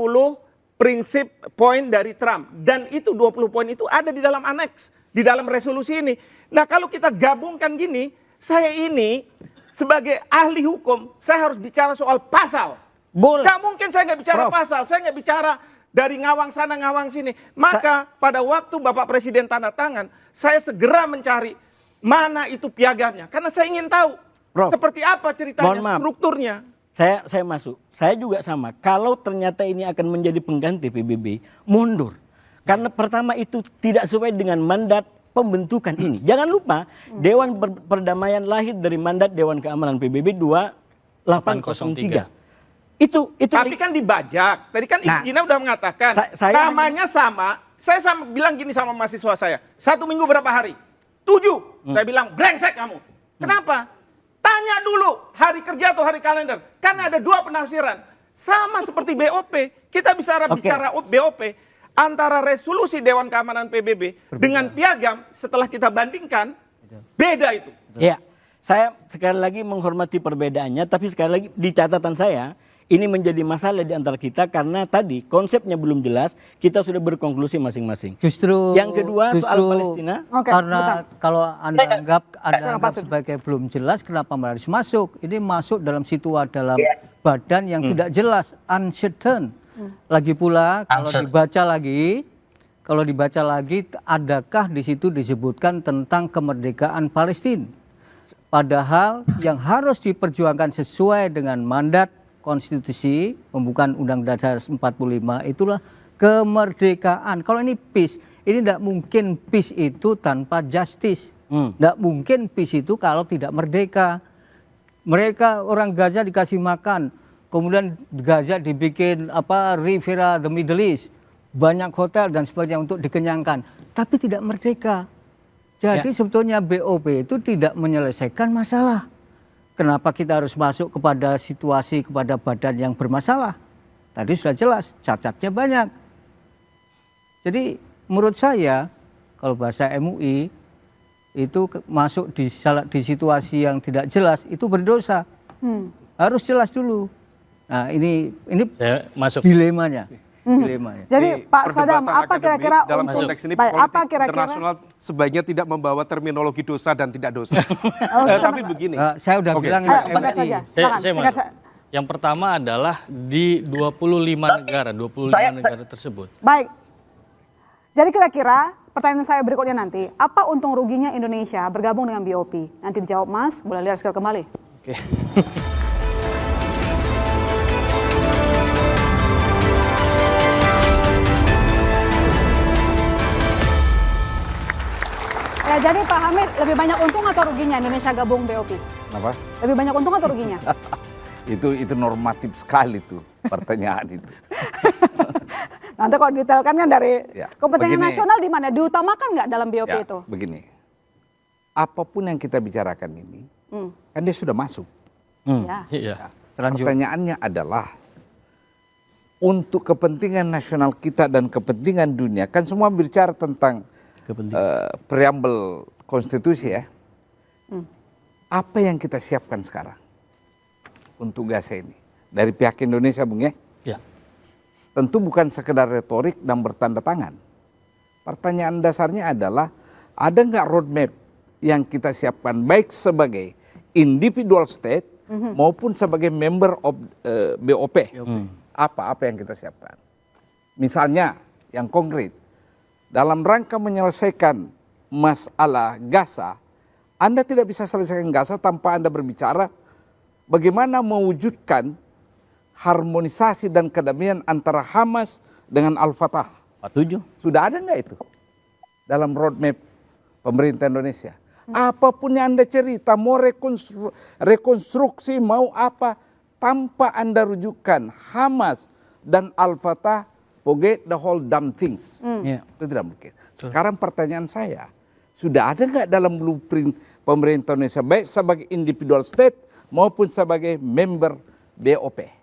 prinsip poin dari Trump. Dan itu 20 poin itu ada di dalam aneks, di dalam resolusi ini. Nah kalau kita gabungkan gini, saya ini sebagai ahli hukum, saya harus bicara soal pasal. Boleh. Nggak mungkin saya nggak bicara Prof. pasal, saya nggak bicara dari ngawang sana ngawang sini. Maka pada waktu Bapak Presiden tanda tangan, saya segera mencari mana itu piagamnya. Karena saya ingin tahu Prof. seperti apa ceritanya, Mohon maaf. strukturnya. Saya masuk. Saya juga sama. Kalau ternyata ini akan menjadi pengganti PBB, mundur. Karena pertama itu tidak sesuai dengan mandat pembentukan ini. Jangan lupa, Dewan Perdamaian lahir dari mandat Dewan Keamanan PBB 2803. Tapi kan dibajak. Tadi kan Ibu Gina udah mengatakan namanya sama. Saya bilang gini sama mahasiswa saya. 1 minggu berapa hari? 7. Saya bilang brengsek kamu. Kenapa? Tanya dulu hari kerja atau hari kalender. Karena ada 2 penafsiran. Sama seperti BOP. Kita bisa bicara BOP antara resolusi Dewan Keamanan PBB dengan piagam setelah kita bandingkan beda itu. Ya, saya sekali lagi menghormati perbedaannya, tapi sekali lagi di catatan saya Ini menjadi masalah di antara kita karena tadi konsepnya belum jelas, kita sudah berkonklusi masing-masing. Justru Yang kedua soal Palestina. Oke, Karena sebentar. kalau Anda anggap Pasif. sebagai belum jelas, kenapa harus masuk? Ini masuk dalam dalam badan yang tidak jelas, uncertain. Lagi pula kalau dibaca lagi, adakah di situ disebutkan tentang kemerdekaan Palestina? Padahal yang harus diperjuangkan sesuai dengan mandat konstitusi pembukaan Undang-Undang Dasar 45 itulah kemerdekaan. Kalau ini peace, ini tidak mungkin peace itu tanpa justice. Tidak mungkin peace itu kalau tidak merdeka. Mereka orang Gaza dikasih makan, kemudian Gaza dibikin Riviera the Middle East, banyak hotel dan sebagainya untuk dikenyangkan, tapi tidak merdeka. Jadi sebetulnya BOP itu tidak menyelesaikan masalah. Kenapa kita harus masuk kepada situasi, kepada badan yang bermasalah? Tadi sudah jelas, cacatnya banyak. Jadi menurut saya, kalau bahasa MUI, itu masuk di situasi yang tidak jelas, itu berdosa. Harus jelas dulu. Nah ini Saya masuk. dilemanya. Dilemanya. Jadi Pak Sadam, Perdebatan apa akademik kira-kira dalam untuk konteks ini baik, politik apa kira-kira? internasional sebaiknya tidak membawa terminologi dosa dan tidak dosa. Tapi begini. Saya udah Oke, bilang Ayo, MUI. singkat saja. Silakan, Saya singkat masuk. Yang pertama adalah di 25 negara tersebut. Baik. Jadi kira-kira pertanyaan saya berikutnya nanti, apa untung ruginya Indonesia bergabung dengan BOP? Nanti dijawab Mas, boleh lihat sekali kembali. Oke. Ya, jadi Pak Hamid, lebih banyak untung atau ruginya Indonesia gabung BOP? Kenapa? Lebih banyak untung atau ruginya? Itu normatif sekali tuh pertanyaan itu. Nanti kalau detailkan kan dari Ya, kepentingan begini. nasional di mana? Diutamakan nggak dalam BOP Ya, itu? begini. Apapun yang kita bicarakan ini, kan dia sudah masuk. Ya. Iya. Pertanyaannya adalah untuk kepentingan nasional kita dan kepentingan dunia, kan semua bicara tentang preambel konstitusi ya. Apa yang kita siapkan sekarang untuk Gaza ini dari pihak Indonesia, Bung ya? Ya. Tentu bukan sekedar retorik dan bertanda tangan. Pertanyaan dasarnya adalah ada nggak roadmap yang kita siapkan baik sebagai individual state maupun sebagai member of BOP. Apa yang kita siapkan? Misalnya yang konkret, dalam rangka menyelesaikan masalah Gaza, Anda tidak bisa selesaikan Gaza tanpa Anda berbicara bagaimana mewujudkan harmonisasi dan kedamaian antara Hamas dengan Al-Fatah. 47. Sudah ada nggak itu dalam roadmap pemerintah Indonesia? Apapun yang Anda cerita, mau rekonstruksi, mau apa, tanpa Anda rujukan Hamas dan Al-Fatah, forget the whole damn things. Itu tidak mungkin. Sekarang pertanyaan saya, sudah ada nggak dalam blueprint pemerintah Indonesia baik sebagai individual state maupun sebagai member BOP?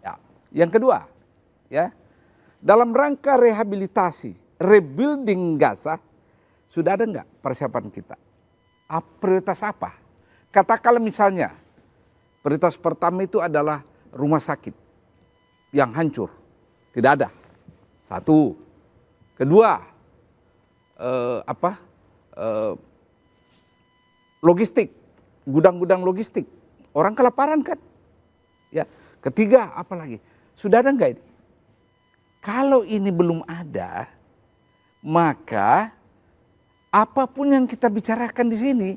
Ya. Yang kedua, ya, dalam rangka rehabilitasi, rebuilding Gaza, sudah ada nggak persiapan kita? Prioritas apa? Katakanlah misalnya, prioritas pertama itu adalah rumah sakit yang hancur, tidak ada. Satu. Kedua, logistik, gudang-gudang logistik, orang kelaparan kan? Ya. Ketiga, apa lagi? Sudah ada enggak ini? Kalau ini belum ada, maka apapun yang kita bicarakan di sini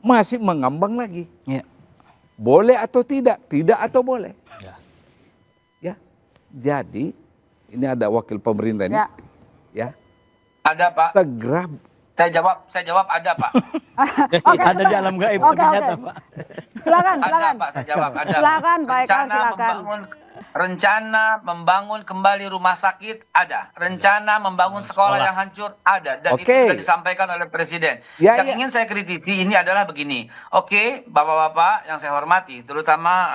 masih mengambang lagi. Ya. Boleh atau tidak? Tidak atau boleh? Ya. Ya. Jadi ini ada wakil pemerintah ini. Ya. Ya. Ada Pak. Segera Saya jawab ada Pak. Ada di alam gaib Oke, ternyata, oke. Pak. Silakan, Ada silakan. Pak, saya jawab ada. Silakan, Pak Eka, silakan. Rencana membangun kembali rumah sakit ada. Rencana membangun sekolah yang hancur ada. Dan itu Oke. sudah disampaikan oleh Presiden. Ya, Yang ya. ingin saya kritisi ini adalah begini. Oke, Bapak-bapak yang saya hormati, terutama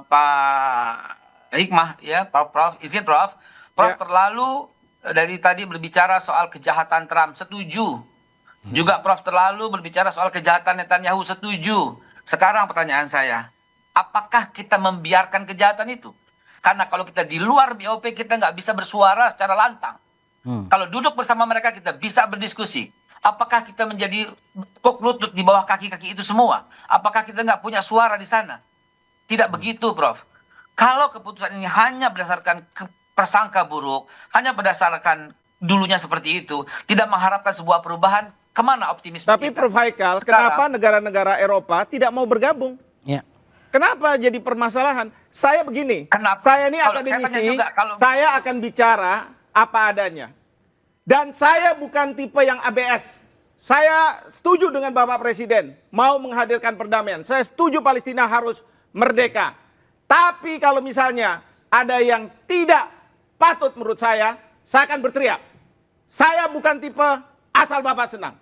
Pak Hikmah ya, Prof. Izin Prof. Prof Ya. terlalu dari tadi berbicara soal kejahatan Trump, setuju. Juga Prof terlalu berbicara soal kejahatan Netanyahu, setuju. Sekarang pertanyaan saya, apakah kita membiarkan kejahatan itu? Karena kalau kita di luar BOP kita nggak bisa bersuara secara lantang. Kalau duduk bersama mereka kita bisa berdiskusi. Apakah kita menjadi kok lutut di bawah kaki-kaki itu semua? Apakah kita nggak punya suara di sana? Tidak begitu, Prof. Kalau keputusan ini hanya berdasarkan prasangka buruk, hanya berdasarkan dulunya seperti itu, tidak mengharapkan sebuah perubahan, kemana optimisme Tapi kita? Prof Haikal, Sekarang- kenapa negara-negara Eropa tidak mau bergabung? Ya. Kenapa jadi permasalahan? Saya begini, Kenapa? saya ini Kalau saya akademisi, tanya juga, saya akan bicara apa adanya. Dan saya bukan tipe yang ABS. Saya setuju dengan Bapak Presiden, mau menghadirkan perdamaian. Saya setuju Palestina harus merdeka. Tapi kalau misalnya ada yang tidak patut menurut saya akan berteriak. Saya bukan tipe asal Bapak senang.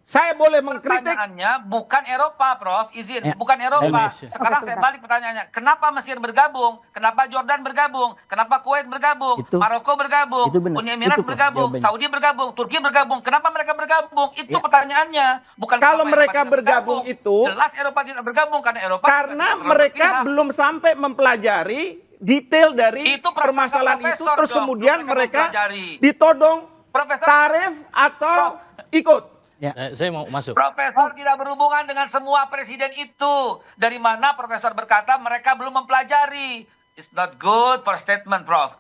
Saya boleh mengkritik. Pertanyaannya bukan Eropa, Prof. Izin, Ya, bukan Eropa. Indonesia. Sekarang Oke, saya sebentar. balik pertanyaannya. Kenapa Mesir bergabung? Kenapa Jordan bergabung? Kenapa Kuwait bergabung? Itu- Maroko bergabung? itu benar. Uni Emirat Itu, Prof, bergabung? jawabannya. Saudi bergabung? Turki bergabung? Kenapa mereka bergabung? Itu Ya. pertanyaannya. Bukan Kalau kenapa mereka Eropa tidak bergabung itu- jelas Eropa tidak bergabung karena Eropa Karena terlalu mereka berpihak. belum sampai mempelajari detail dari Itu permasalahan itu, profesor terus dong, kemudian mereka mereka mempelajari. ditodong Profesor- tarif atau ikut. Saya mau masuk. Profesor tidak berhubungan dengan semua presiden itu. Dari mana profesor berkata mereka belum mempelajari? It's not good for statement, Prof.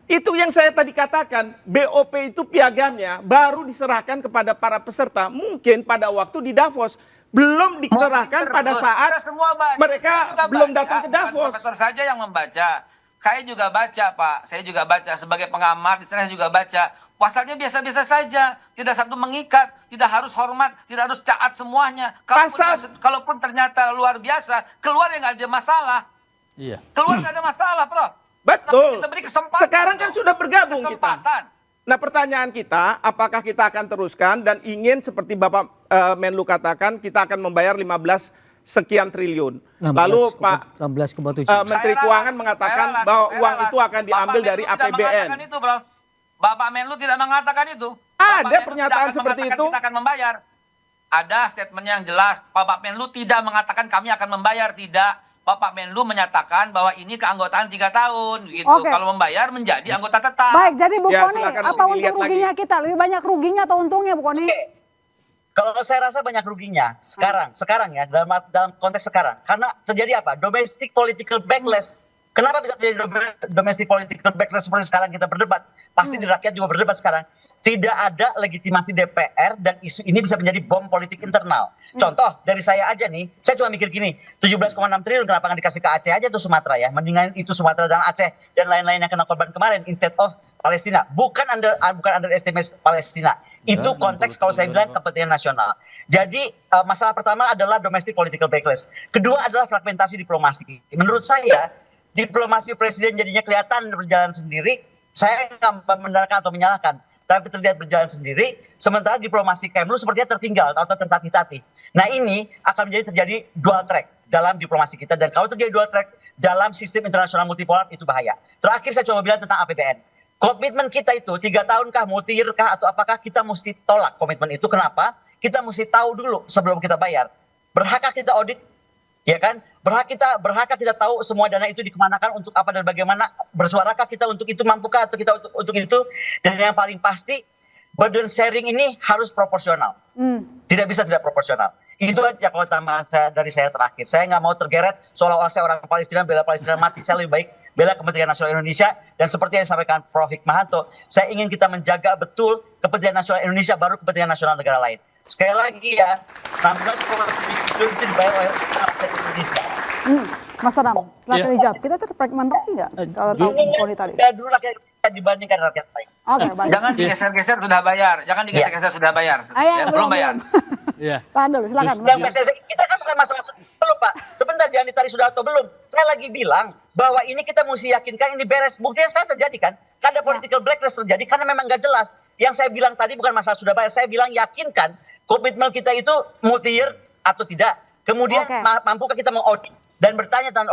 Itu yang saya tadi katakan, BOP itu piagamnya baru diserahkan kepada para peserta mungkin pada waktu di Davos. Belum diserahkan pada saat Kita semua baca. mereka Saya juga belum baca, datang ke bukan Davos. Profesor saja yang membaca. Saya juga baca, Pak. Saya juga baca sebagai pengamat. Di sana saya juga baca. Pasalnya biasa-biasa saja, tidak satu mengikat, tidak harus hormat, tidak harus taat semuanya. Kalaupun ternyata luar biasa, keluar ya nggak ada masalah. Iya. Keluar nggak ada masalah, Prof. Betul. Tapi kita beri kesempatan. Sekarang kan dong. sudah bergabung kita. Kesempatan. Nah, pertanyaan kita, apakah kita akan teruskan dan ingin seperti Bapak Menlu katakan, kita akan membayar 15 sekian triliun. Lalu Pak 16,7. Menteri Saya ralat, Keuangan mengatakan saya ralat, bahwa saya uang ralat. itu akan diambil Bapak dari Menlu tidak APBN. mengatakan itu, Prof. Bapak Menlu tidak mengatakan itu. Ada Bapak Menlu pernyataan tidak akan seperti mengatakan itu? Kita akan membayar. Ada statement yang jelas. Bapak Menlu tidak mengatakan kami akan membayar, tidak. Bapak Menlu menyatakan bahwa ini keanggotaan 3 tahun, gitu. Oke. Kalau membayar menjadi anggota tetap. Baik, jadi Bu Ya, Koni, silakan apa dilihat untung ruginya lagi. kita? Lebih banyak ruginya atau untungnya Bu Koni? Kalau saya rasa banyak ruginya sekarang ya dalam konteks sekarang, karena terjadi apa? Domestic political backlash. Kenapa bisa terjadi domestic political backlash seperti sekarang kita berdebat? Pasti di rakyat juga berdebat sekarang. Tidak ada legitimasi DPR dan isu ini bisa menjadi bom politik internal. Contoh dari saya aja nih, saya cuma mikir gini, 17,6 triliun kenapa nggak dikasih ke Aceh aja tuh Sumatera ya? Mendingan itu Sumatera dan Aceh dan lain-lain yang kena korban kemarin instead of Palestina. Bukan underestimate Palestina. Itu konteks kalau saya bilang kepentingan nasional. Jadi masalah pertama adalah domestic political backlash. Kedua adalah fragmentasi diplomasi. Menurut saya diplomasi presiden jadinya kelihatan berjalan sendiri. Saya nggak membenarkan atau menyalahkan, tapi terlihat berjalan sendiri. Sementara diplomasi Kemlu sepertinya tertinggal atau tertatih-tatih. Nah ini akan terjadi dual track dalam diplomasi kita. Dan kalau terjadi dual track dalam sistem internasional multipolar itu bahaya. Terakhir saya coba bilang tentang APBN. Komitmen kita itu 3 tahunkah, multi-year-kah, atau apakah kita mesti tolak komitmen itu? Kenapa? Kita mesti tahu dulu sebelum kita bayar. Berhakkah kita audit? Ya kan? Berhakkah kita tahu semua dana itu dikemanakan untuk apa dan bagaimana? Bersuarakah kita untuk itu, mampukah atau kita untuk itu? Dan yang paling pasti, burden sharing ini harus proporsional. Tidak bisa tidak proporsional. Itu aja kalau tambahan dari saya terakhir. Saya nggak mau tergeret seolah-olah saya orang Palestina, bela Palestina mati. Saya lebih baik bela kepentingan nasional Indonesia. Dan seperti yang disampaikan Prof. Hikmahanto, saya ingin kita menjaga betul kepentingan nasional Indonesia baru kepentingan nasional negara lain. Sekali lagi ya, 16,7 triliun itu dibayar oleh rakyat Indonesia. Mas Anam, silakan Iya. dijawab. Kita terfragmentasi nggak? Kalau tahu Bu Koni tadi. Ya dulu rakyat Indonesia dibandingkan rakyat lain. Oke, baik. Jangan digeser-geser sudah bayar. Jangan digeser-geser sudah bayar. Ayo, Ya, belum bayar. Iya. Tahan dulu, silakan. Dan kita kan bukan masalah belum Pak. Sebentar jangan ditarik sudah atau belum. Saya lagi bilang bahwa ini kita mesti yakinkan ini beres. Buktinya sekarang terjadi kan. Ada political blacklist terjadi karena memang nggak jelas. Yang saya bilang tadi bukan masalah sudah bayar. Saya bilang yakinkan komitmen kita itu multi-year atau tidak. Kemudian Oke. mampukah kita mengaudit dan bertanya tentang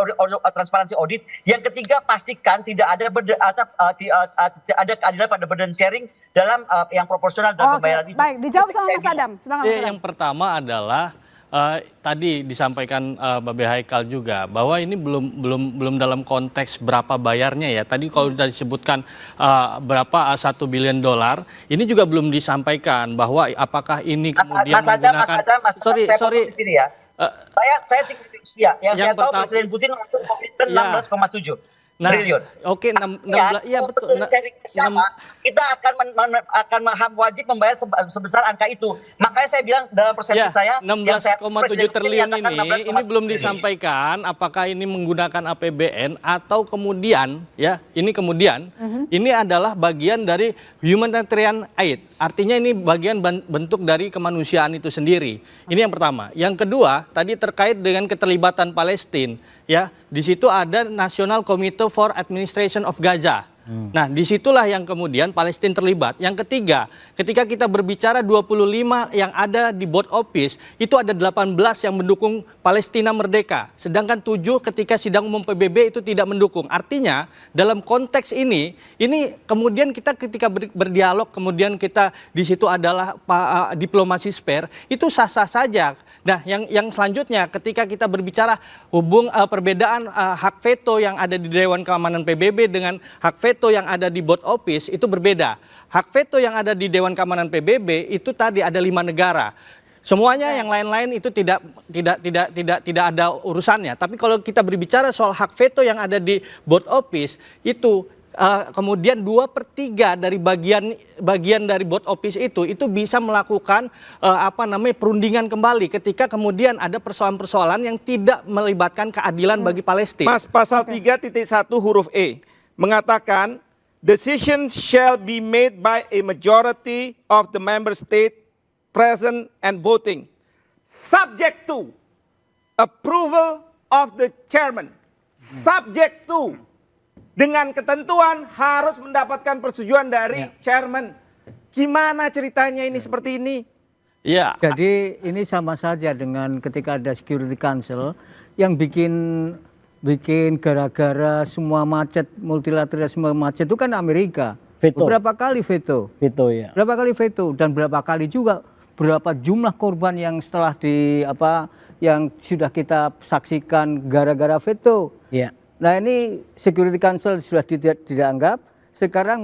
transparansi audit. Yang ketiga pastikan tidak ada ada keadilan pada burden sharing dalam yang proporsional dalam Oke, pembayaran itu. baik. Dijawab sama Saya Mas bilang. Adam. Silakan Mas Adam. Yang pertama adalah tadi disampaikan Babe Haikal juga bahwa ini belum dalam konteks berapa bayarnya ya. Tadi kalau sudah disebutkan berapa 1 billion dolar, ini juga belum disampaikan bahwa apakah ini kemudian menggunakan Sorry. Di sini ya. Saya tinggal di Rusia. Yang saya tahu Presiden Putin langsung komitmen 16,7 triliun. Oke, 16, iya betul. Kita akan wajib membayar sebesar angka itu. Makanya saya bilang dalam persepsi saya 16,7 triliun ini belum disampaikan apakah ini menggunakan APBN atau kemudian ini adalah bagian dari humanitarian aid. Artinya ini bagian bentuk dari kemanusiaan itu sendiri. Ini yang pertama. Yang kedua, tadi terkait dengan keterlibatan Palestina, ya, di situ ada National Committee for Administration of Gaza. Nah, disitulah yang kemudian Palestina terlibat. Yang ketiga, ketika kita berbicara 25 yang ada di board office, itu ada 18 yang mendukung Palestina merdeka. Sedangkan 7 ketika sidang umum PBB itu tidak mendukung. Artinya, dalam konteks ini kemudian kita ketika berdialog, kemudian kita di situ adalah diplomasi spare, itu sah-sah saja. Nah, yang selanjutnya ketika kita berbicara perbedaan hak veto yang ada di Dewan Keamanan PBB dengan hak veto yang ada di board office itu berbeda. Hak veto yang ada di Dewan Keamanan PBB itu tadi ada 5 negara. Semuanya yang lain-lain itu tidak ada urusannya. Tapi kalau kita berbicara soal hak veto yang ada di board office itu kemudian 2/3 dari bagian dari board office itu bisa melakukan perundingan kembali ketika kemudian ada persoalan-persoalan yang tidak melibatkan keadilan bagi Palestina. Mas, pasal 3.1 huruf E mengatakan decisions shall be made by a majority of the member state present and voting subject to approval of the chairman. Subject to, dengan ketentuan harus mendapatkan persetujuan dari chairman. Gimana ceritanya ini seperti ini? Ya. Jadi ini sama saja dengan ketika ada Security Council yang bikin gara-gara semua macet, multilateralisme macet itu kan Amerika. Veto. Berapa kali veto? Veto ya. Berapa kali veto dan berapa kali juga berapa jumlah korban yang setelah yang sudah kita saksikan gara-gara veto. Iya. Nah, ini Security Council sudah tidak dianggap, sekarang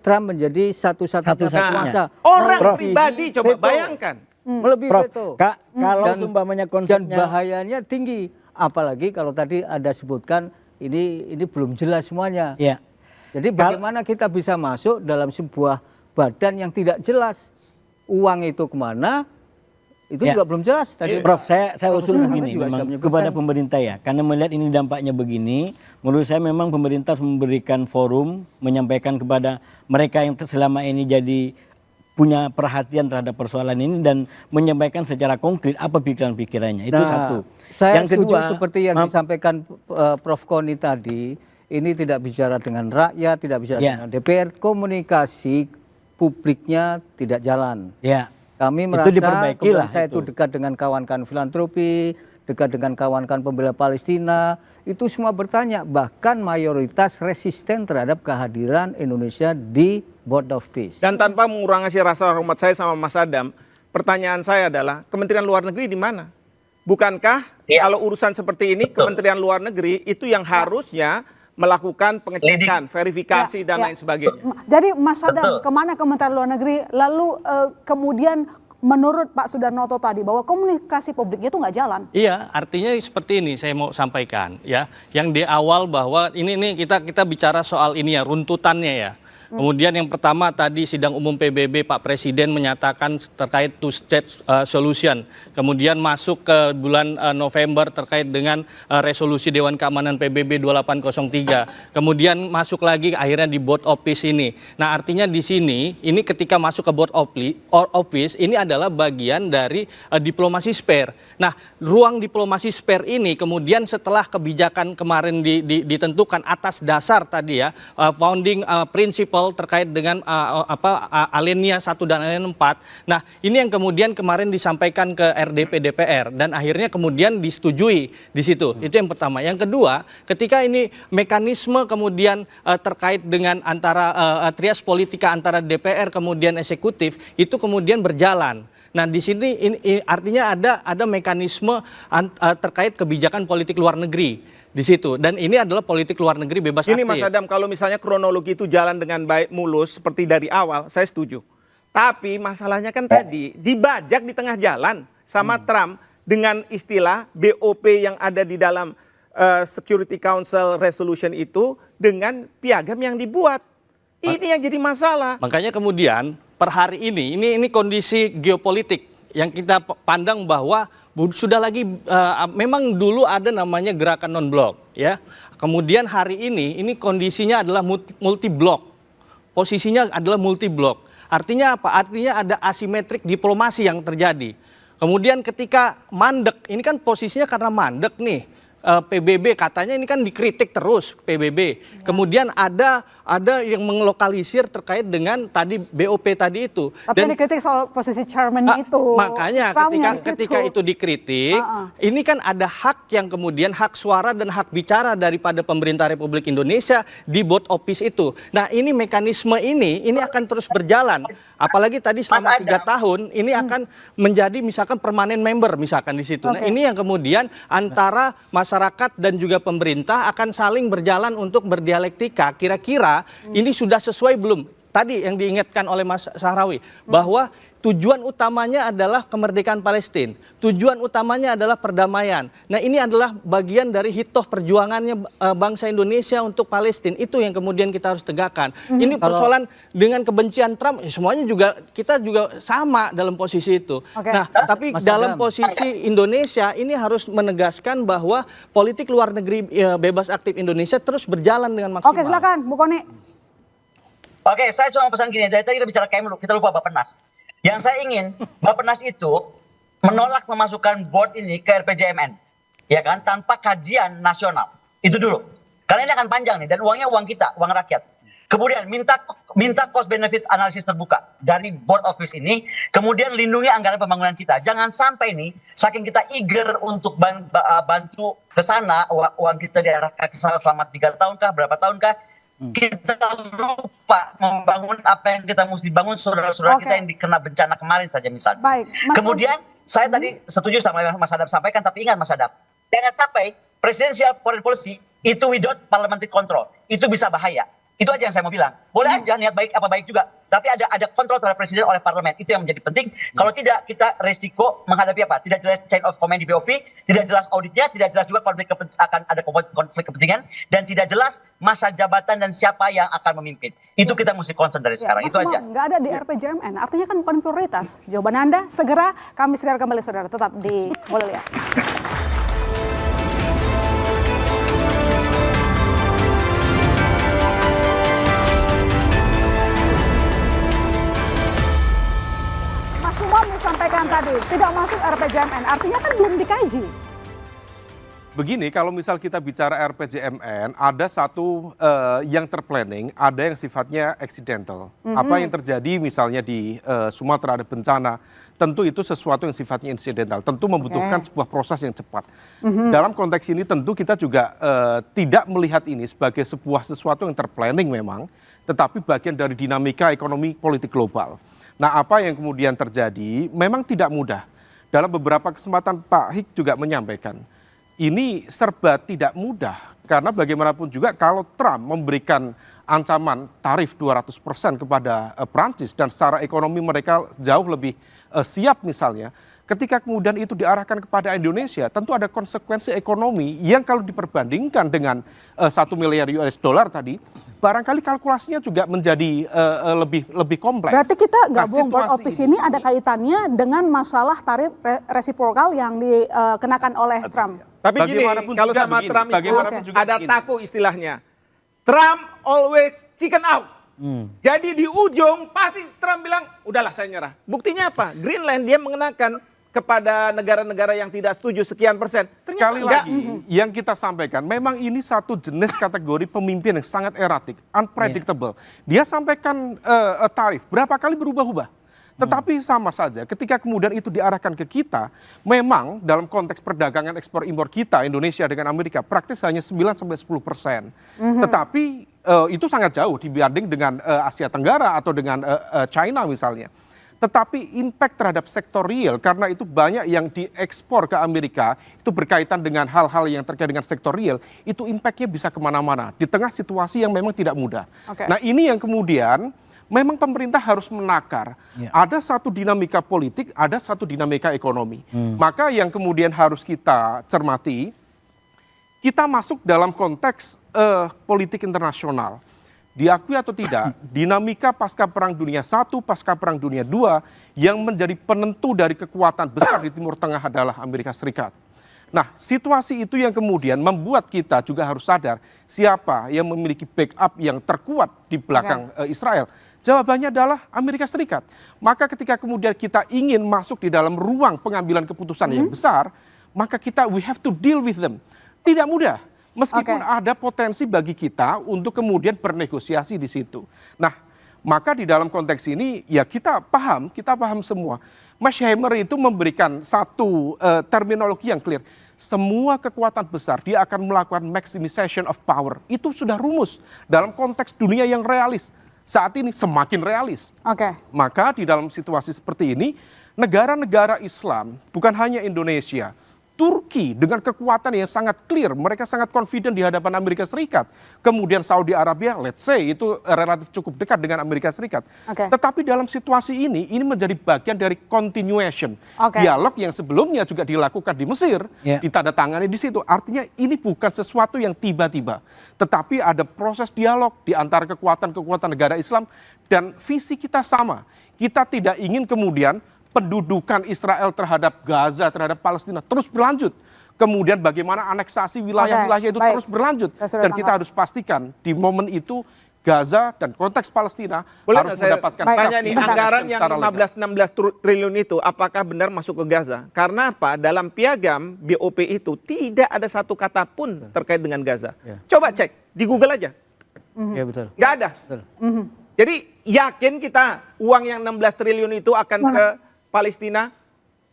Trump menjadi satu-satunya penguasa. Orang pribadi coba bayangkan. Melebihi veto. Kalau sumpamanya konsepnya, dan bahayanya tinggi, apalagi kalau tadi ada sebutkan ini belum jelas semuanya. Ya. Jadi bagaimana kita bisa masuk dalam sebuah badan yang tidak jelas, uang itu kemana? Itu juga belum jelas tadi. Prof, saya usul begini memang kepada kan. pemerintah ya, karena melihat ini dampaknya begini, menurut saya memang pemerintah harus memberikan forum, menyampaikan kepada mereka yang selama ini jadi punya perhatian terhadap persoalan ini dan menyampaikan secara konkret apa pikiran-pikirannya. Itu satu. Saya setuju seperti yang disampaikan Prof. Koni tadi, ini tidak bicara dengan rakyat, tidak bicara dengan DPR, komunikasi publiknya tidak jalan. Ya. Kami merasa saya itu dekat dengan kawan-kawan filantropi, dekat dengan kawan-kawan pembela Palestina, itu semua bertanya, bahkan mayoritas resisten terhadap kehadiran Indonesia di Board of Peace. Dan tanpa mengurangi rasa hormat saya sama Mas Adam, pertanyaan saya adalah Kementerian Luar Negeri di mana? Bukankah kalau urusan seperti ini Kementerian Luar Negeri itu yang harusnya melakukan pengecekan, verifikasi dan lain sebagainya. Jadi Mas Adam, kemana Kementerian Luar Negeri? Lalu kemudian menurut Pak Sudarnoto tadi bahwa komunikasi publiknya itu nggak jalan. Iya, artinya seperti ini saya mau sampaikan ya. Yang di awal bahwa ini kita bicara soal ini ya, runtutannya ya. Kemudian yang pertama tadi sidang umum PBB Pak Presiden menyatakan terkait two state solution. Kemudian masuk ke bulan November terkait dengan resolusi Dewan Keamanan PBB 2803. Kemudian masuk lagi akhirnya di board office ini. Nah, artinya di sini ini ketika masuk ke board office ini adalah bagian dari diplomasi spare. Nah, ruang diplomasi spare ini kemudian setelah kebijakan kemarin ditentukan atas dasar tadi ya founding principle terkait dengan alinea 1 dan alinea 4. Nah, ini yang kemudian kemarin disampaikan ke RDP DPR dan akhirnya kemudian disetujui di situ. Itu yang pertama. Yang kedua, ketika ini mekanisme kemudian terkait dengan antara trias politika antara DPR kemudian eksekutif itu kemudian berjalan. Nah, di sini artinya ada mekanisme terkait kebijakan politik luar negeri di situ. Dan ini adalah politik luar negeri bebas Ini aktif. Mas Adam, kalau misalnya kronologi itu jalan dengan baik mulus seperti dari awal, saya setuju. Tapi masalahnya kan tadi dibajak di tengah jalan sama Trump dengan istilah BOP yang ada di dalam Security Council Resolution itu dengan piagam yang dibuat. Ini yang jadi masalah. Makanya kemudian per hari ini kondisi geopolitik yang kita pandang bahwa sudah lagi memang dulu ada namanya gerakan non blok ya. Kemudian hari ini kondisinya adalah multi blok. Posisinya adalah multi blok. Artinya apa? Artinya ada asimetrik diplomasi yang terjadi. Kemudian ketika mandek, ini kan posisinya karena mandek nih. PBB katanya ini kan dikritik terus PBB. Kemudian ada yang menglokalisir terkait dengan tadi BOP tadi itu. Tapi yang dikritik soal posisi chairman-nya itu. Makanya ketika itu dikritik, ini kan ada hak yang kemudian hak suara dan hak bicara daripada pemerintah Republik Indonesia di board of peace itu. Nah, ini mekanisme ini akan terus berjalan. Apalagi tadi selama 3 tahun ini akan menjadi misalkan permanen member misalkan di situ. Nah, ini yang kemudian antara masyarakat dan juga pemerintah akan saling berjalan untuk berdialektika. Kira-kira ini sudah sesuai belum? Tadi yang diingatkan oleh Mas Sahrawi bahwa tujuan utamanya adalah kemerdekaan Palestina. Tujuan utamanya adalah perdamaian. Nah, ini adalah bagian dari hitoh perjuangannya bangsa Indonesia untuk Palestina. Itu yang kemudian kita harus tegakkan. Ini persoalan dengan kebencian Trump, semuanya juga kita juga sama dalam posisi itu. Nah, tapi dalam posisi Indonesia ini harus menegaskan bahwa politik luar negeri bebas aktif Indonesia terus berjalan dengan maksimal. Oke, silakan Bu Koni. Oke, saya cuma pesan gini, dari tadi kita bicara Kemlu, kita lupa Bappenas. Yang saya ingin, Bappenas itu menolak memasukkan board ini ke RPJMN. Ya kan, tanpa kajian nasional. Itu dulu. Karena ini akan panjang nih, dan uangnya uang kita, uang rakyat. Kemudian minta cost benefit analisis terbuka dari board of peace ini, kemudian lindungi anggaran pembangunan kita. Jangan sampai nih, saking kita eager untuk bantu ke sana, uang kita diarahkan ke sana selama 3 tahun kah, berapa tahun kah, kita lupa membangun apa yang kita mesti bangun saudara-saudara kita yang dikena bencana kemarin saja misalnya. Baik, Kemudian saya tadi setuju sama yang Mas Adam sampaikan, tapi ingat Mas Adam, jangan sampai presidential foreign policy itu without parliamentary control, itu bisa bahaya. Itu aja yang saya mau bilang. Boleh aja niat baik apa baik juga, tapi ada kontrol terhadap presiden oleh parlemen. Itu yang menjadi penting. Kalau tidak, kita resiko menghadapi apa? Tidak jelas chain of command di BOP, tidak jelas auditnya, tidak jelas juga akan ada konflik kepentingan, dan tidak jelas masa jabatan dan siapa yang akan memimpin. Itu kita mesti concern dari sekarang. Itu aja. Nggak ada di RPJMN, artinya kan bukan prioritas. Jawaban Anda segera, kami segera kembali saudara. Tetap di Boleh Lihat. Sampaikan tadi, tidak masuk RPJMN, artinya kan belum dikaji. Begini, kalau misal kita bicara RPJMN, ada satu yang terplanning, ada yang sifatnya accidental. Apa yang terjadi misalnya di Sumatera ada bencana, tentu itu sesuatu yang sifatnya insidental. Tentu membutuhkan sebuah proses yang cepat. Dalam konteks ini tentu kita juga tidak melihat ini sebagai sesuatu yang terplanning memang, tetapi bagian dari dinamika ekonomi politik global. Nah, apa yang kemudian terjadi memang tidak mudah. Dalam beberapa kesempatan Pak Hik juga menyampaikan, ini serba tidak mudah. Karena bagaimanapun juga kalau Trump memberikan ancaman tarif 200% kepada Prancis dan secara ekonomi mereka jauh lebih siap misalnya, ketika kemudian itu diarahkan kepada Indonesia, tentu ada konsekuensi ekonomi yang kalau diperbandingkan dengan 1 miliar US dollar tadi, barangkali kalkulasinya juga menjadi lebih kompleks. Berarti kita gabung board of peace ini ada kaitannya dengan masalah tarif resiprokal yang dikenakan oleh Trump. Tapi gini, kalau sama Trump itu ada taku istilahnya. Trump always chicken out. Jadi di ujung pasti Trump bilang, udahlah saya nyerah. Buktinya apa? Greenland dia mengenakan kepada negara-negara yang tidak setuju sekian persen. Sekali lagi, yang kita sampaikan, memang ini satu jenis kategori pemimpin yang sangat eratik, unpredictable. Dia sampaikan tarif, berapa kali berubah-ubah. Tetapi sama saja, ketika kemudian itu diarahkan ke kita, memang dalam konteks perdagangan ekspor impor kita, Indonesia dengan Amerika, praktis hanya 9-10%. Tetapi itu sangat jauh dibanding dengan Asia Tenggara atau dengan China misalnya. tetapi impact terhadap sektor real, karena itu banyak yang diekspor ke Amerika, itu berkaitan dengan hal-hal yang terkait dengan sektor real, itu impactnya bisa kemana-mana, di tengah situasi yang memang tidak mudah. Nah ini yang kemudian memang pemerintah harus menakar. Ada satu dinamika politik, ada satu dinamika ekonomi. Maka yang kemudian harus kita cermati, kita masuk dalam konteks politik internasional. Diakui atau tidak, dinamika pasca Perang Dunia I, pasca Perang Dunia II, yang menjadi penentu dari kekuatan besar di Timur Tengah adalah Amerika Serikat. Nah, situasi itu yang kemudian membuat kita juga harus sadar siapa yang memiliki backup yang terkuat di belakang Israel. Jawabannya adalah Amerika Serikat. Maka ketika kemudian kita ingin masuk di dalam ruang pengambilan keputusan yang besar, maka we have to deal with them. Tidak mudah. Meskipun ada potensi bagi kita untuk kemudian bernegosiasi di situ. Nah, maka di dalam konteks ini ya kita paham semua. Mas Hammer itu memberikan satu terminologi yang clear. Semua kekuatan besar dia akan melakukan maximization of power. Itu sudah rumus dalam konteks dunia yang realis. Saat ini semakin realis. Maka di dalam situasi seperti ini, negara-negara Islam, bukan hanya Indonesia, Turki dengan kekuatan yang sangat clear, mereka sangat confident di hadapan Amerika Serikat. Kemudian Saudi Arabia, let's say itu relatif cukup dekat dengan Amerika Serikat. Tetapi dalam situasi ini menjadi bagian dari continuation. Dialog yang sebelumnya juga dilakukan di Mesir, ditandatangani di situ. Artinya ini bukan sesuatu yang tiba-tiba. Tetapi ada proses dialog di antara kekuatan-kekuatan negara Islam dan visi kita sama. Kita tidak ingin kemudian pendudukan Israel terhadap Gaza, terhadap Palestina terus berlanjut. Kemudian bagaimana aneksasi wilayah-wilayah itu terus berlanjut. Dan kita harus pastikan di momen itu Gaza dan konteks Palestina harus mendapatkan nih, anggaran yang 15-16 triliun itu apakah benar masuk ke Gaza? Karena apa? Dalam piagam BOP itu tidak ada satu kata pun terkait dengan Gaza. Coba cek di Google aja. Ya betul. Nggak ada. Jadi yakin kita uang yang 16 triliun itu akan ke Palestina?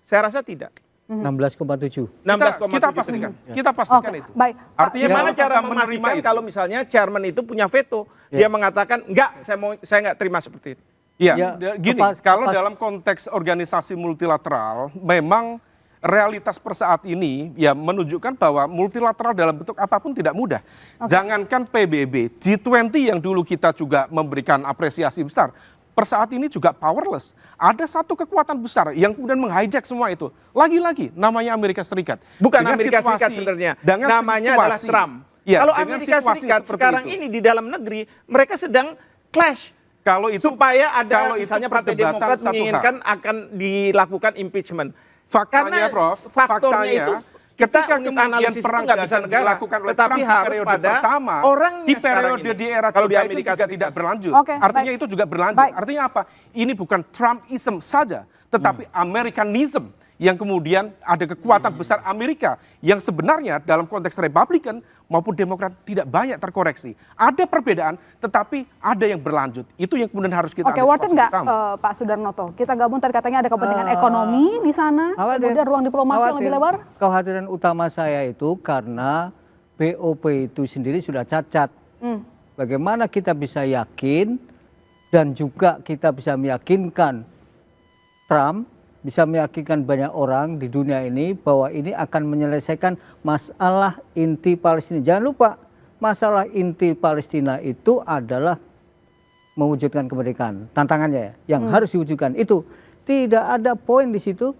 Saya rasa tidak. 16,7. Kita pastikan itu. Baik. Artinya mana cara memastikan kalau misalnya chairman itu punya veto, dia mengatakan enggak, saya nggak terima seperti itu. Gini, kalau dalam konteks organisasi multilateral, memang realitas per saat ini ya menunjukkan bahwa multilateral dalam bentuk apapun tidak mudah. Jangankan PBB, G20 yang dulu kita juga memberikan apresiasi besar, per saat ini juga powerless. Ada satu kekuatan besar yang kemudian menghijack semua itu. Lagi-lagi namanya Amerika Serikat. Bukan Amerika Serikat sebenarnya, namanya adalah Trump. Kalau Amerika Serikat sekarang ini di dalam negeri, mereka sedang clash. Kalau itu supaya ada misalnya Partai Demokrat menginginkan akan dilakukan impeachment. Faktanya, Prof, faktornya itu ketika kemudian perang nggak bisa negara, tetapi harus pada orangnya di periode di era kalau di Amerika juga tidak berlanjut. Artinya itu juga berlanjut. Artinya apa? Ini bukan Trumpism saja, tetapi Americanism yang kemudian ada kekuatan besar Amerika yang sebenarnya dalam konteks Republikan maupun Demokrat tidak banyak terkoreksi. Ada perbedaan, tetapi ada yang berlanjut. Itu yang kemudian harus kita antisipasi bersama. Pak Sudarnoto, kita gabung tadi katanya ada kepentingan ekonomi di sana, kemudian ruang diplomasi yang lebih lebar. Kekhawatiran utama saya itu karena BOP itu sendiri sudah cacat. Bagaimana kita bisa yakin dan juga kita bisa meyakinkan Trump, bisa meyakinkan banyak orang di dunia ini bahwa ini akan menyelesaikan masalah inti Palestina. Jangan lupa, masalah inti Palestina itu adalah mewujudkan kemerdekaan. Tantangannya yang harus diwujudkan itu. Tidak ada poin di situ,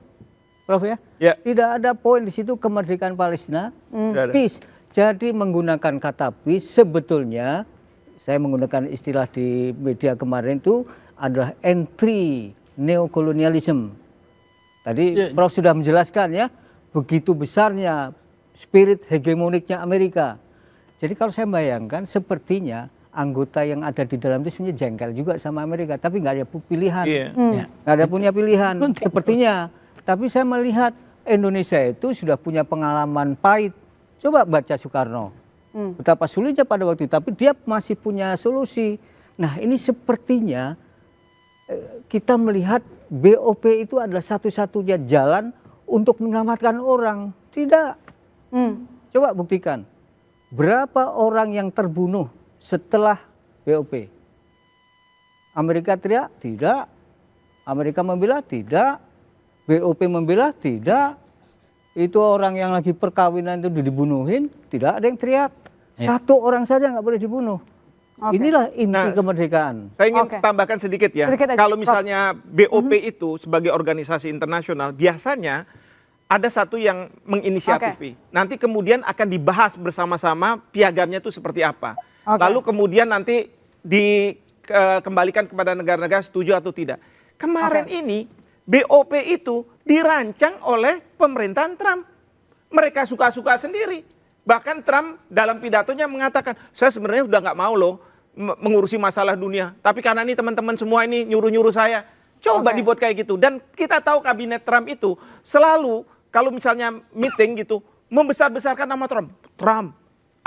Prof ya? Tidak ada poin di situ kemerdekaan Palestina. Peace. Jadi menggunakan kata peace sebetulnya, saya menggunakan istilah di media kemarin itu adalah entry neokolonialisme. Tadi Prof sudah menjelaskan ya, begitu besarnya spirit hegemoniknya Amerika. Jadi kalau saya bayangkan sepertinya anggota yang ada di dalam itu sebenarnya jengkel juga sama Amerika, tapi nggak ada pilihan. Nggak ada punya pilihan sepertinya. Tapi saya melihat Indonesia itu sudah punya pengalaman pahit. Coba baca Soekarno. Betapa sulitnya pada waktu itu, tapi dia masih punya solusi. Nah ini sepertinya kita melihat BOP itu adalah satu-satunya jalan untuk menyelamatkan orang. Tidak. Coba buktikan. Berapa orang yang terbunuh setelah BOP? Amerika teriak? Tidak. Amerika membela tidak, BOP membela tidak, itu orang yang lagi perkawinan itu dibunuhin, tidak ada yang teriak. Satu orang saja nggak boleh dibunuh. Inilah inti kemerdekaan. Saya ingin tambahkan sedikit ya. Sedikit aja, Kalau misalnya BOP itu sebagai organisasi internasional, biasanya ada satu yang menginisiatifi. Nanti kemudian akan dibahas bersama-sama piagamnya itu seperti apa. Lalu kemudian nanti dikembalikan kepada negara-negara setuju atau tidak. Kemarin ini BOP itu dirancang oleh pemerintahan Trump. Mereka suka-suka sendiri. Bahkan Trump dalam pidatonya mengatakan, saya sebenarnya udah nggak mau loh mengurusi masalah dunia. Tapi karena ini teman-teman semua ini nyuruh-nyuruh saya. Coba dibuat kayak gitu. Dan kita tahu kabinet Trump itu selalu kalau misalnya meeting gitu, membesar-besarkan nama Trump. Trump,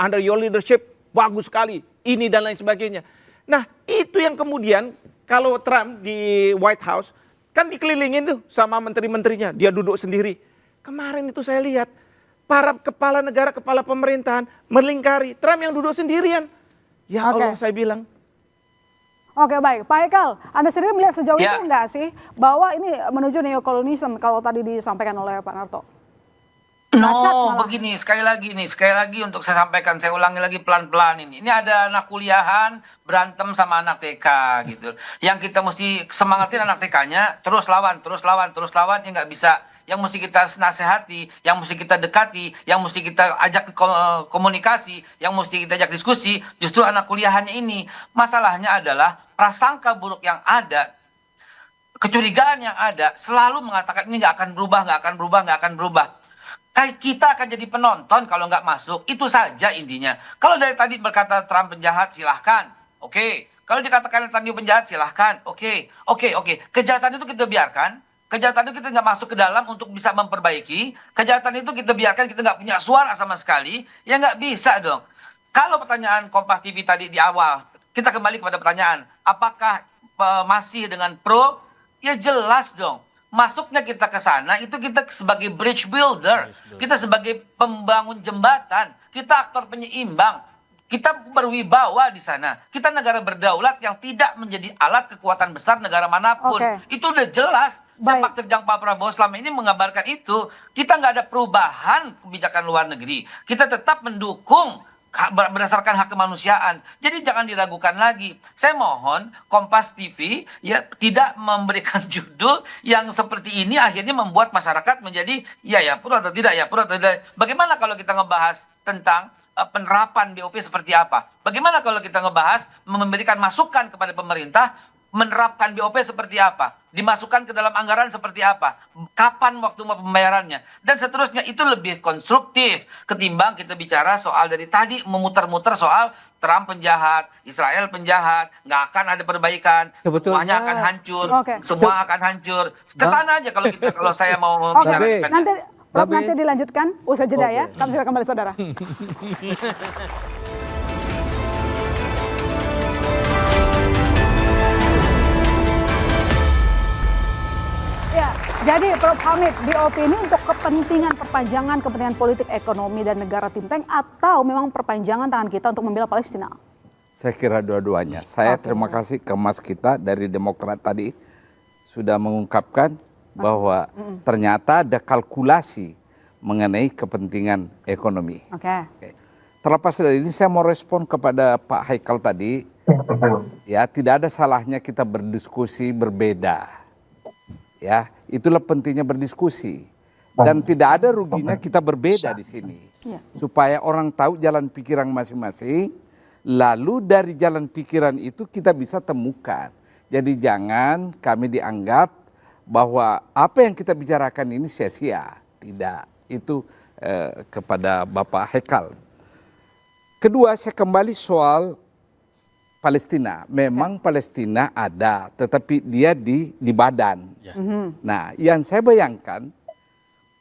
under your leadership, bagus sekali. Ini dan lain sebagainya. Nah itu yang kemudian kalau Trump di White House, kan dikelilingin tuh sama menteri-menterinya. Dia duduk sendiri. Kemarin itu saya lihat, para kepala negara, kepala pemerintahan melingkari. Trump yang duduk sendirian. Ya Allah saya bilang. Oke baik, Pak Haikal, Anda sendiri melihat sejauh itu enggak sih bahwa ini menuju neokolonialisme kalau tadi disampaikan oleh Pak Narto? No, begini sekali lagi untuk saya sampaikan, saya ulangi lagi pelan-pelan ini. Ini ada anak kuliahan berantem sama anak TK gitu. Yang kita mesti semangatin anak TK-nya, terus lawan, ya nggak bisa. Yang mesti kita nasihati, yang mesti kita dekati, yang mesti kita ajak komunikasi, yang mesti kita ajak diskusi, justru anak kuliahannya ini. Masalahnya adalah prasangka buruk yang ada, kecurigaan yang ada, selalu mengatakan ini nggak akan berubah. Kayak kita akan jadi penonton kalau nggak masuk, itu saja intinya. Kalau dari tadi berkata Trump penjahat, silahkan, oke. Kalau dikatakan tadi penjahat, silahkan, oke. Kejahatan itu kita biarkan, kejahatan itu kita nggak masuk ke dalam untuk bisa memperbaiki, kejahatan itu kita biarkan, kita nggak punya suara sama sekali, ya nggak bisa dong. Kalau pertanyaan Kompas TV tadi di awal, kita kembali kepada pertanyaan, apakah masih dengan pro? Ya jelas dong. Masuknya kita ke sana itu kita sebagai bridge builder, kita sebagai pembangun jembatan, kita aktor penyeimbang, kita berwibawa di sana, kita negara berdaulat yang tidak menjadi alat kekuatan besar negara manapun. Itu udah jelas. Sepak terjang Pak Prabowo selama ini mengabarkan itu. Kita nggak ada perubahan kebijakan luar negeri, kita tetap mendukung berdasarkan hak kemanusiaan. Jadi jangan diragukan lagi. Saya mohon Kompas TV ya tidak memberikan judul yang seperti ini akhirnya membuat masyarakat menjadi ya pro atau tidak, Bagaimana kalau kita ngebahas tentang penerapan BOP seperti apa? Bagaimana kalau kita ngebahas memberikan masukan kepada pemerintah menerapkan BOP seperti apa? Dimasukkan ke dalam anggaran seperti apa? Kapan waktu pembayarannya? Dan seterusnya, itu lebih konstruktif ketimbang kita bicara soal dari tadi memutar-mutar soal Trump penjahat, Israel penjahat, nggak akan ada perbaikan, semuanya akan hancur, semua akan hancur. Kesana aja kalau saya mau membicarakan. Nanti dilanjutkan usai jeda ya. Kami segera kembali saudara. Ya, jadi Prof. Hamid, BOP ini untuk kepentingan perpanjangan kepentingan politik, ekonomi, dan negara think tank atau memang perpanjangan tangan kita untuk membela Palestina? Saya kira dua-duanya. Saya terima kasih ke Mas kita dari Demokrat tadi sudah mengungkapkan bahwa ternyata ada kalkulasi mengenai kepentingan ekonomi. Terlepas dari ini saya mau respon kepada Pak Haikal tadi. Ya, tidak ada salahnya kita berdiskusi berbeda. Ya, itulah pentingnya berdiskusi. Dan tidak ada ruginya kita berbeda di sini. Supaya orang tahu jalan pikiran masing-masing, lalu dari jalan pikiran itu kita bisa temukan. Jadi jangan kami dianggap bahwa apa yang kita bicarakan ini sia-sia. Tidak, itu kepada Bapak Haikal. Kedua, saya kembali soal Palestina. Memang Palestina ada, tetapi dia di badan. Nah, yang saya bayangkan,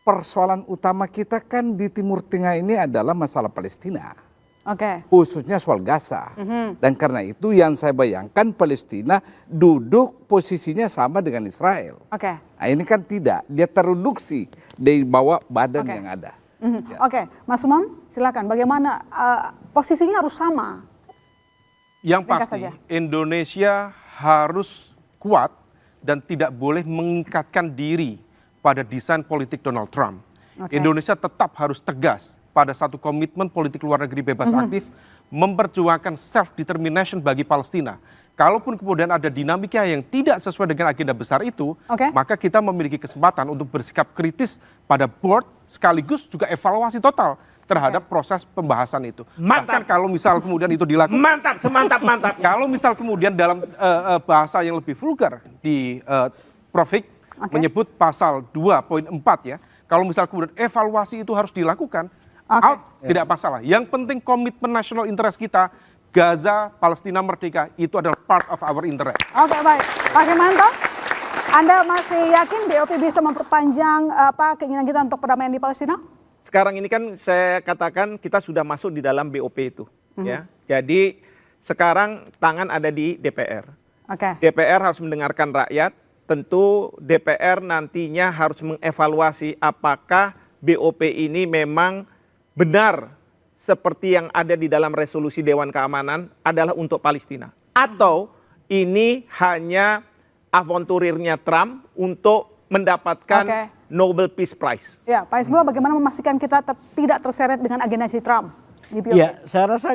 persoalan utama kita kan di Timur Tengah ini adalah masalah Palestina. Khususnya soal Gaza. Dan karena itu yang saya bayangkan Palestina duduk posisinya sama dengan Israel. Nah, ini kan tidak, dia tereduksi di bawah badan yang ada. Mas Umam, silakan. Bagaimana posisinya harus sama? Yang pasti Indonesia harus kuat dan tidak boleh mengikatkan diri pada desain politik Donald Trump. Oke. Indonesia tetap harus tegas pada satu komitmen politik luar negeri bebas aktif, memperjuangkan self-determination bagi Palestina. Kalaupun kemudian ada dinamika yang tidak sesuai dengan agenda besar itu, Oke. maka kita memiliki kesempatan untuk bersikap kritis pada board sekaligus juga evaluasi total terhadap proses pembahasan itu. Bahkan kalau misal kemudian itu dilakukan, Mantap, semantap-mantap. kalau misal kemudian dalam bahasa yang lebih vulgar di Prof. Hik menyebut pasal 2.4 ya, kalau misal kemudian evaluasi itu harus dilakukan, out, tidak masalah. Yang penting komitmen national interest kita, Gaza, Palestina merdeka, itu adalah part of our interest. Oke, baik. Pak Hikmanto, Anda masih yakin BOP bisa memperpanjang keinginan kita untuk perdamaian di Palestina? Sekarang ini kan saya katakan kita sudah masuk di dalam BOP itu, ya. Jadi sekarang tangan ada di DPR. Oke. DPR harus mendengarkan rakyat. Tentu DPR nantinya harus mengevaluasi apakah BOP ini memang benar seperti yang ada di dalam resolusi Dewan Keamanan adalah untuk Palestina. Atau ini hanya avanturirnya Trump untuk mendapatkan Nobel Peace Prize. Ya, Pak Isbullah, bagaimana memastikan kita tidak terseret dengan agenda si Trump di BOP? Ya, saya rasa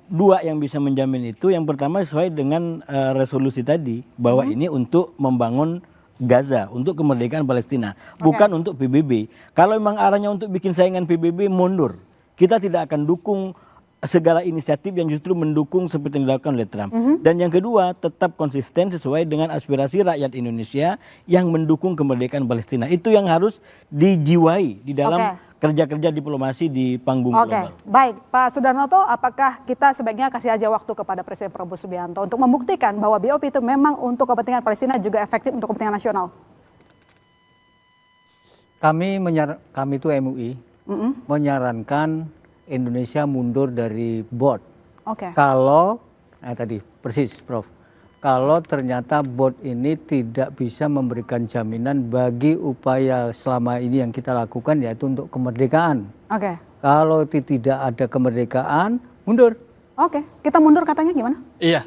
dua yang bisa menjamin itu. Yang pertama sesuai dengan resolusi tadi, bahwa ini untuk membangun Gaza, untuk kemerdekaan Palestina, bukan untuk PBB. Kalau memang arahnya untuk bikin saingan PBB, mundur. Kita tidak akan dukung segala inisiatif yang justru mendukung seperti yang dilakukan oleh Trump. Dan yang kedua, tetap konsisten sesuai dengan aspirasi rakyat Indonesia yang mendukung kemerdekaan Palestina. Itu yang harus dijiwai di dalam kerja-kerja diplomasi di panggung global. Baik, Pak Sudarnoto, apakah kita sebaiknya kasih aja waktu kepada Presiden Prabowo Subianto untuk membuktikan bahwa BOP itu memang untuk kepentingan Palestina juga efektif untuk kepentingan nasional? Kami itu MUI menyarankan Indonesia mundur dari board. Kalau tadi persis Prof. Kalau ternyata board ini tidak bisa memberikan jaminan bagi upaya selama ini yang kita lakukan, yaitu untuk kemerdekaan. Kalau tidak ada kemerdekaan, mundur. Kita mundur katanya gimana? Iya,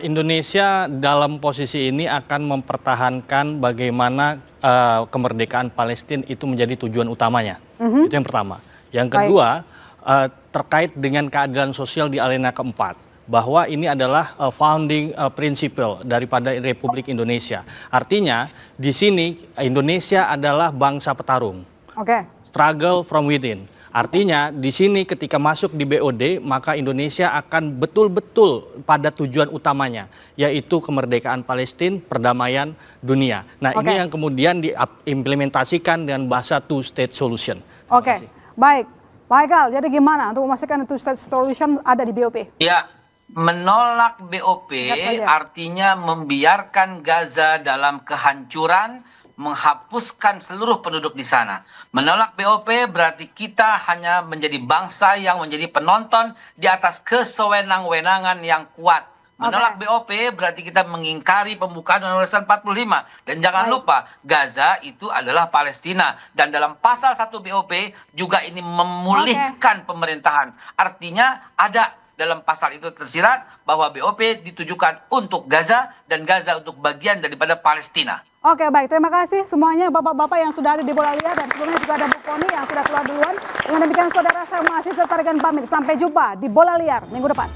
Indonesia dalam posisi ini akan mempertahankan bagaimana kemerdekaan Palestina itu menjadi tujuan utamanya. Itu yang pertama. Yang kedua, terkait dengan keadilan sosial di arena keempat, bahwa ini adalah founding principle daripada Republik Indonesia. Artinya di sini Indonesia adalah bangsa petarung. Struggle from within. Artinya di sini ketika masuk di BOD, maka Indonesia akan betul-betul pada tujuan utamanya, yaitu kemerdekaan Palestina, perdamaian dunia. Nah, ini yang kemudian diimplementasikan dengan bahasa two-state solution. Baik. Pak Haikal, jadi gimana untuk memastikan two-state solution ada di BOP? Ya, menolak BOP artinya membiarkan Gaza dalam kehancuran, menghapuskan seluruh penduduk di sana. Menolak BOP berarti kita hanya menjadi bangsa yang menjadi penonton di atas kesewenang-wenangan yang kuat. Menolak BOP berarti kita mengingkari pembukaan Undang-Undang 45. Dan jangan lupa, Gaza itu adalah Palestina. Dan dalam pasal 1 BOP juga ini memulihkan pemerintahan. Artinya ada dalam pasal itu tersirat bahwa BOP ditujukan untuk Gaza dan Gaza untuk bagian daripada Palestina. Baik, terima kasih semuanya bapak-bapak yang sudah ada di Bola Liar, dan sebelumnya juga ada Bu Poni yang sudah keluar duluan. Dengan demikian saudara, saya masih serta rekan pamit. Sampai jumpa di Bola Liar minggu depan.